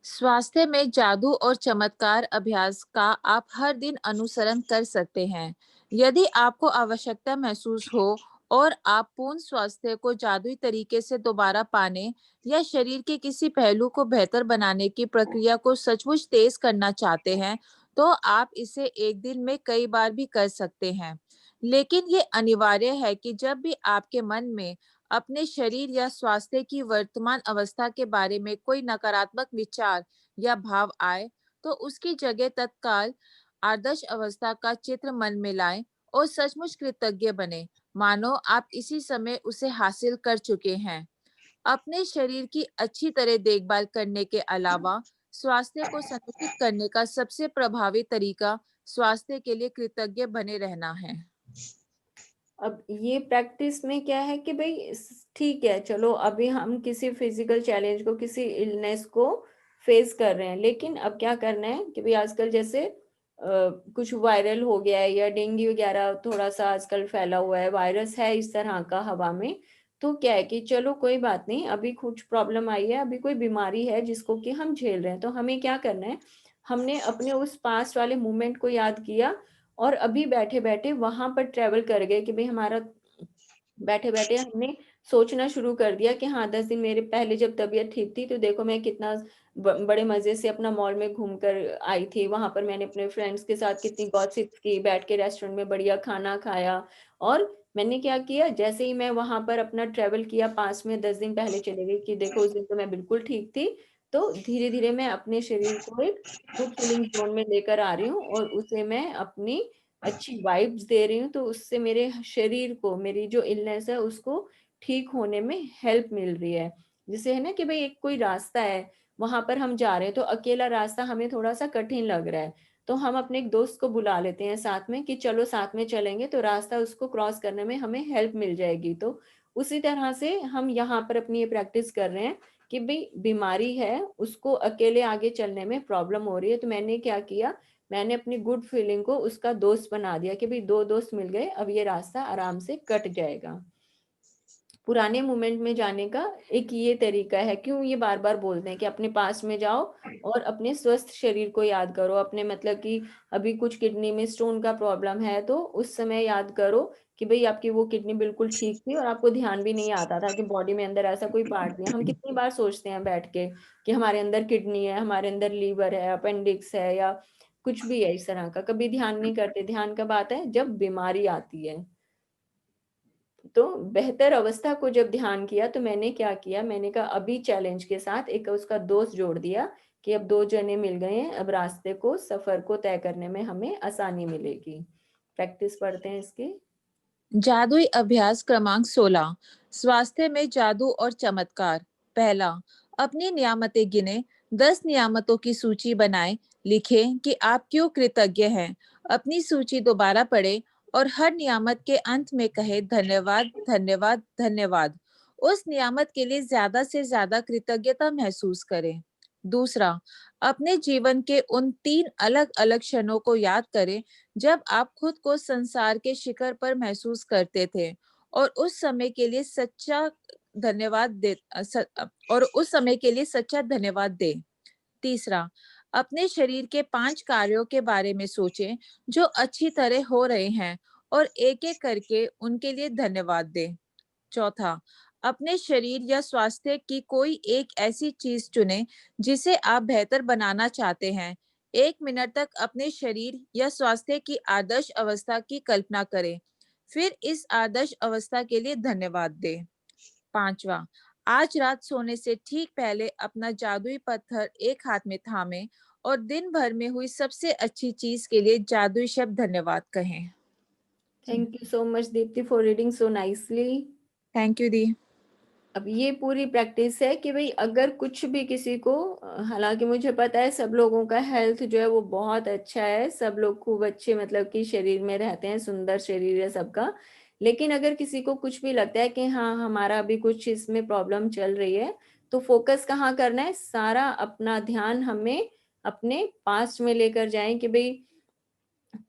स्वास्थ्य में जादू और चमत्कार अभ्यास का आप हर दिन अनुसरण कर सकते हैं। यदि आपको आवश्यकता महसूस हो और आप पूर्ण स्वास्थ्य को जादुई तरीके से दोबारा पाने या शरीर के किसी पहलू को बेहतर बनाने की प्रक्रिया को सचमुच तेज करना चाहते हैं, तो आप इसे एक दिन में कई बार भी कर सकते हैं। लेकिन ये अनिवार्य है कि जब भी आपके मन में अपने शरीर या स्वास्थ्य की वर्तमान अवस्था के बारे में कोई नकारात्मक विचार या भाव आए, तो उसकी जगह तत्काल आदर्श अवस्था का चित्र मन में लाएं और सचमुच कृतज्ञ बने, मानो आप इसी समय उसे हासिल कर चुके हैं। अपने शरीर की अच्छी तरह देखभाल करने के अलावा स्वास्थ्य को संरक्षित करने का सबसे प्रभावी तरीका स्वास्थ्य के लिए कृतज्ञ बने रहना है। अब ये प्रैक्टिस में क्या है कि भाई ठीक है, चलो अभी हम किसी फिजिकल चैलेंज को, किसी इलनेस को फेस कर रहे हैं, लेकिन अब क्या करना है कि भाई आजकल जैसे कुछ वायरल हो गया है, या डेंगू वगैरह थोड़ा सा आजकल फैला हुआ है, वायरस है इस तरह का हवा में। तो क्या है कि चलो कोई बात नहीं, अभी कुछ प्रॉब्लम आई है, अभी कोई बीमारी है जिसको कि हम झेल रहे हैं, तो हमें क्या करना है, हमने अपने उस पास्ट वाले मोमेंट को याद किया, और अभी बैठे बैठे वहां पर ट्रेवल कर गए कि भाई हमारा, बैठे बैठे हमने सोचना शुरू कर दिया कि हाँ, 10 दिन मेरे पहले जब तबीयत ठीक थी तो देखो मैं कितना बड़े मजे से अपना मॉल में घूम कर आई थी, वहां पर मैंने अपने फ्रेंड्स के साथ कितनी गॉसिप्स की, बैठ के रेस्टोरेंट में बढ़िया खाना खाया। और मैंने क्या किया, जैसे ही मैं वहां पर अपना ट्रेवल किया, पास में 10 दिन पहले चले गई कि देखो उस दिन तो मैं बिल्कुल ठीक थी। तो धीरे धीरे मैं अपने शरीर को एक गुड फीलिंग जोन में लेकर आ रही हूँ, और उसे मैं अपनी अच्छी वाइब्स दे रही हूँ, तो उससे मेरे शरीर को, मेरी जो इलनेस है उसको ठीक होने में हेल्प मिल रही है। जैसे है ना कि भाई एक कोई रास्ता है, वहां पर हम जा रहे हैं, तो अकेला रास्ता हमें थोड़ा सा कठिन लग रहा है, तो हम अपने एक दोस्त को बुला लेते हैं साथ में कि चलो साथ में चलेंगे, तो रास्ता उसको क्रॉस करने में हमें हेल्प मिल जाएगी। तो उसी तरह से हम यहाँ पर अपनी ये प्रैक्टिस कर रहे हैं कि भाई बीमारी है, उसको अकेले आगे चलने में प्रॉब्लम हो रही है, तो मैंने क्या किया, मैंने अपनी गुड फीलिंग को उसका दोस्त बना दिया कि भाई 2 दोस्त मिल गए, अब ये रास्ता आराम से कट जाएगा। पुराने मोमेंट में जाने का एक ये तरीका है। क्यों ये बार बार बोलते हैं कि अपने पास में जाओ और अपने स्वस्थ शरीर को याद करो, अपने मतलब कि अभी कुछ किडनी में स्टोन का प्रॉब्लम है तो उस समय याद करो कि भाई आपकी वो किडनी बिल्कुल ठीक थी, और आपको ध्यान भी नहीं आता था कि बॉडी में अंदर ऐसा कोई पार्ट नहीं है। हम कितनी बार सोचते हैं बैठ के कि हमारे अंदर किडनी है, हमारे अंदर लीवर है, अपेंडिक्स है, या कुछ भी है इस तरह का, कभी ध्यान नहीं करते। ध्यान कब आता है? जब बीमारी आती है। तो बेहतर अवस्था को जब ध्यान किया, तो मैंने क्या किया, मैंने कहा अभी चैलेंज के साथ एक उसका दोस्त जोड़ दिया कि अब 2 जने मिल गए हैं, अब रास्ते को, सफर को तय करने में हमें आसानी मिलेगी। प्रैक्टिस पढ़ते हैं इसकी। जादुई अभ्यास क्रमांक 16। स्वास्थ्य में जादू और चमत्कार। पहला, अपनी नियामतें गिने। 10 नियामतों की सूची बनाएं। लिखें कि आप क्यों कृतज्ञ हैं। अपनी सूची दोबारा पढ़ें और हर नियामत के अंत में कहे धन्यवाद, धन्यवाद, धन्यवाद। उस नियामत के लिए ज्यादा से ज्यादा कृतज्ञता महसूस करें। दूसरा, अपने जीवन के उन 3 अलग-अलग क्षणों को याद करें जब आप खुद को संसार के शिखर पर महसूस करते थे और उस समय के लिए सच्चा धन्यवाद दें। तीसरा, अपने शरीर के 5 कार्यों के बारे में सोचें जो अच्छी तरह हो रहे हैं और एक-एक करके उनके लिए धन्यवाद दें। चौथा, अपने शरीर या स्वास्थ्य की कोई एक ऐसी चीज चुनें जिसे आप बेहतर बनाना चाहते हैं। 1 मिनट तक अपने शरीर या स्वास्थ्य की आदर्श अवस्था की कल्पना करें। फिर इस आदर्श अवस्था के लिए धन्यवाद दें। पांचवा, आज रात सोने से ठीक पहले अपना जादुई पत्थर एक हाथ में थामें और दिन भर में हुई सबसे अच्छी चीज के लिए जादुई शब्द धन्यवाद कहें। Thank you so much Deepti for reading so nicely. Thank you दी। अब ये पूरी प्रैक्टिस है कि भाई अगर कुछ भी किसी को, हालांकि मुझे पता है सब लोगों का हेल्थ जो है वो बहुत अच्छा है, सब लोग खूब अच्छे मतलब कि शरीर में रहते हैं, सुंदर शरीर है सबका, लेकिन अगर किसी को कुछ भी लगता है कि हाँ हमारा अभी कुछ इसमें प्रॉब्लम चल रही है, तो फोकस कहाँ करना है, सारा अपना ध्यान हमें अपने पास्ट में लेकर जाएं कि भाई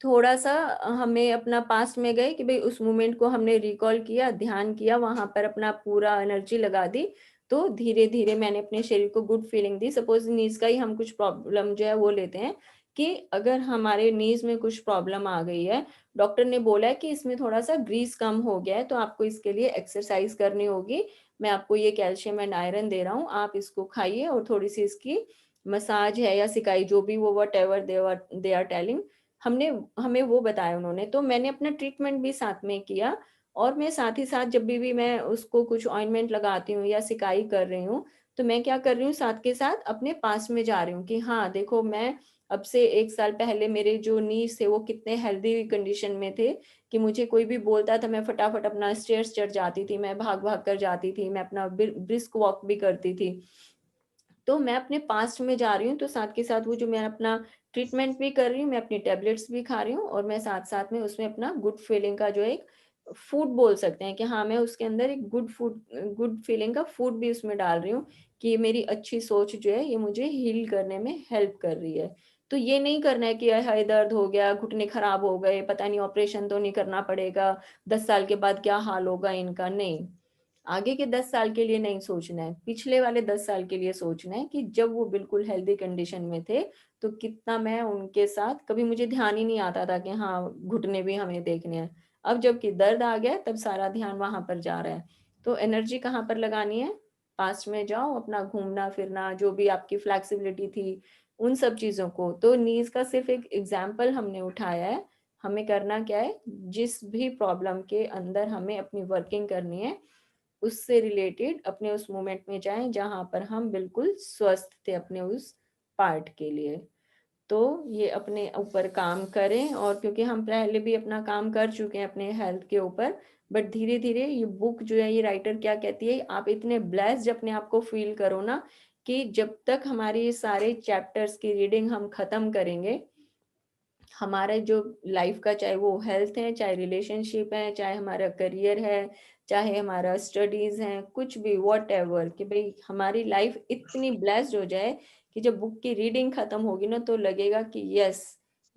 थोड़ा सा हमें अपना पास्ट में गए कि भाई उस मोमेंट को हमने रिकॉल किया, ध्यान किया, वहां पर अपना पूरा एनर्जी लगा दी, तो धीरे धीरे मैंने अपने शरीर को गुड फीलिंग दी। सपोज नीज का ही हम कुछ प्रॉब्लम जो है वो लेते हैं कि अगर हमारे नीज में कुछ प्रॉब्लम आ गई है, डॉक्टर ने बोला है कि इसमें थोड़ा सा ग्रीस कम हो गया है, तो आपको इसके लिए एक्सरसाइज करनी होगी, मैं आपको ये कैल्शियम एंड आयरन दे रहा हूँ, आप इसको खाइए और थोड़ी सी इसकी मसाज है या सिकाई जो भी वो whatever they are telling, हमने हमें वो बताया उन्होंने, तो मैंने अपना ट्रीटमेंट भी साथ में किया। और मैं साथ ही साथ जब भी मैं उसको कुछ ऑइंटमेंट लगाती हूँ या सिकाई कर रही हूँ, तो मैं क्या कर रही हूँ, साथ के साथ अपने पास में जा रही हूँ कि हाँ देखो मैं अब से 1 साल पहले मेरे जो नीज थे वो कितने हेल्दी कंडीशन में थे कि मुझे कोई भी बोलता था मैं फटाफट अपना स्टेयर्स चढ़ जाती थी, मैं भाग भाग कर जाती थी, मैं अपना ब्रिस्क वॉक भी करती थी। तो मैं अपने पास्ट में जा रही हूँ, तो साथ के साथ वो जो मैं अपना ट्रीटमेंट भी कर रही हूँ, मैं अपनी टेबलेट्स भी खा रही हूँ, और मैं साथ साथ में उसमें अपना गुड फीलिंग का जो एक फूड बोल सकते हैं कि हाँ मैं उसके अंदर एक गुड फीलिंग का फूड भी उसमें डाल रही हूँ कि ये मेरी अच्छी सोच जो है ये मुझे हील करने में हेल्प कर रही है। तो ये नहीं करना है कि हाय दर्द हो गया, घुटने खराब हो गए, पता नहीं ऑपरेशन तो नहीं करना पड़ेगा, 10 साल के बाद क्या हाल होगा इनका, नहीं। आगे के 10 साल के लिए नहीं सोचना है, पिछले वाले 10 साल के लिए सोचना है कि जब वो बिल्कुल हेल्दी कंडीशन में थे तो कितना मैं उनके साथ, कभी मुझे ध्यान ही नहीं आता था कि हाँ घुटने भी हमें देखने हैं। अब जबकि दर्द आ गया तब सारा ध्यान वहां पर जा रहा है। तो एनर्जी कहाँ पर लगानी है, पास्ट में जाओ, अपना घूमना फिरना जो भी आपकी फ्लेक्सिबिलिटी थी उन सब चीजों को। तो नीज का सिर्फ एक एग्जाम्पल हमने उठाया है, हमें करना क्या है, जिस भी प्रॉब्लम के अंदर हमें अपनी वर्किंग करनी है उससे रिलेटेड अपने उस मोमेंट में जाएं जहां पर हम बिल्कुल स्वस्थ थे अपने उस पार्ट के लिए। तो ये अपने ऊपर काम करें, और क्योंकि हम पहले भी अपना काम कर चुके हैं अपने हेल्थ के ऊपर, बट धीरे धीरे ये बुक जो है, ये राइटर क्या कहती है, आप इतने ब्लेस्ड अपने आप को फील करो ना कि जब तक हमारे ये सारे चैप्टर्स की रीडिंग हम खत्म करेंगे, हमारे जो लाइफ का, चाहे वो हेल्थ है, चाहे रिलेशनशिप है, चाहे हमारा करियर है, चाहे हमारा स्टडीज है, कुछ भी वॉट एवर, कि भाई हमारी लाइफ इतनी ब्लेस्ड हो जाए कि जब बुक की रीडिंग खत्म होगी ना तो लगेगा कि यस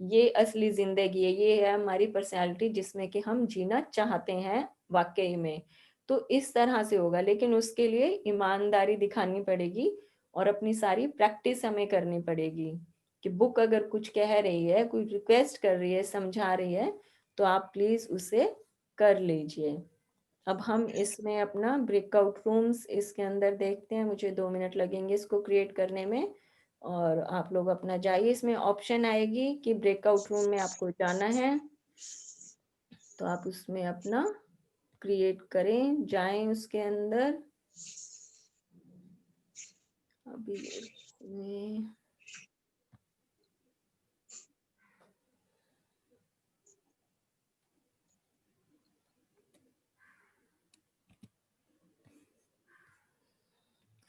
ये असली जिंदगी है, ये है हमारी पर्सनैलिटी जिसमें कि हम जीना चाहते हैं वाकई में। तो इस तरह से होगा, लेकिन उसके लिए ईमानदारी दिखानी पड़ेगी और अपनी सारी प्रैक्टिस हमें करनी पड़ेगी कि बुक अगर कुछ कह रही है, कोई रिक्वेस्ट कर रही है, समझा रही है, तो आप प्लीज उसे कर लीजिए। अब हम इसमें अपना ब्रेकआउट रूम्स इसके अंदर देखते हैं, मुझे 2 मिनट लगेंगे इसको क्रिएट करने में, और आप लोग अपना जाइए, इसमें ऑप्शन आएगी कि ब्रेकआउट रूम में आपको जाना है, तो आप उसमें अपना क्रिएट करें, जाएं उसके अंदर। अभी इसमें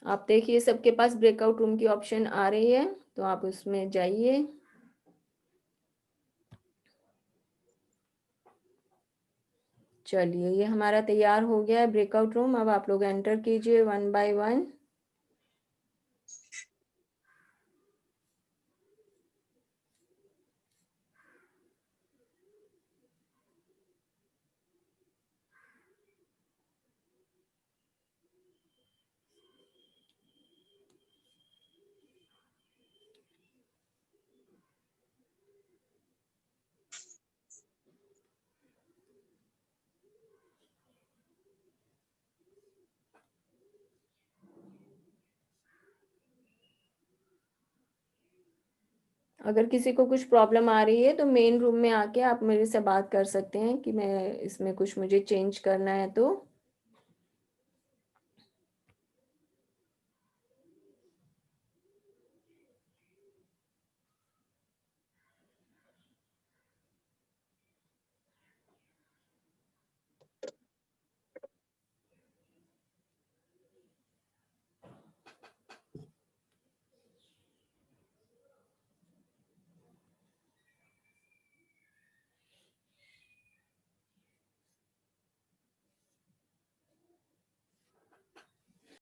आप देखिए सबके पास ब्रेकआउट रूम की ऑप्शन आ रही है, तो आप उसमें जाइए। चलिए, ये हमारा तैयार हो गया है ब्रेकआउट रूम। अब आप लोग एंटर कीजिए 1 बाय 1। अगर किसी को कुछ प्रॉब्लम आ रही है तो मेन रूम में आके आप मेरे से बात कर सकते हैं कि मैं इसमें कुछ मुझे चेंज करना है तो।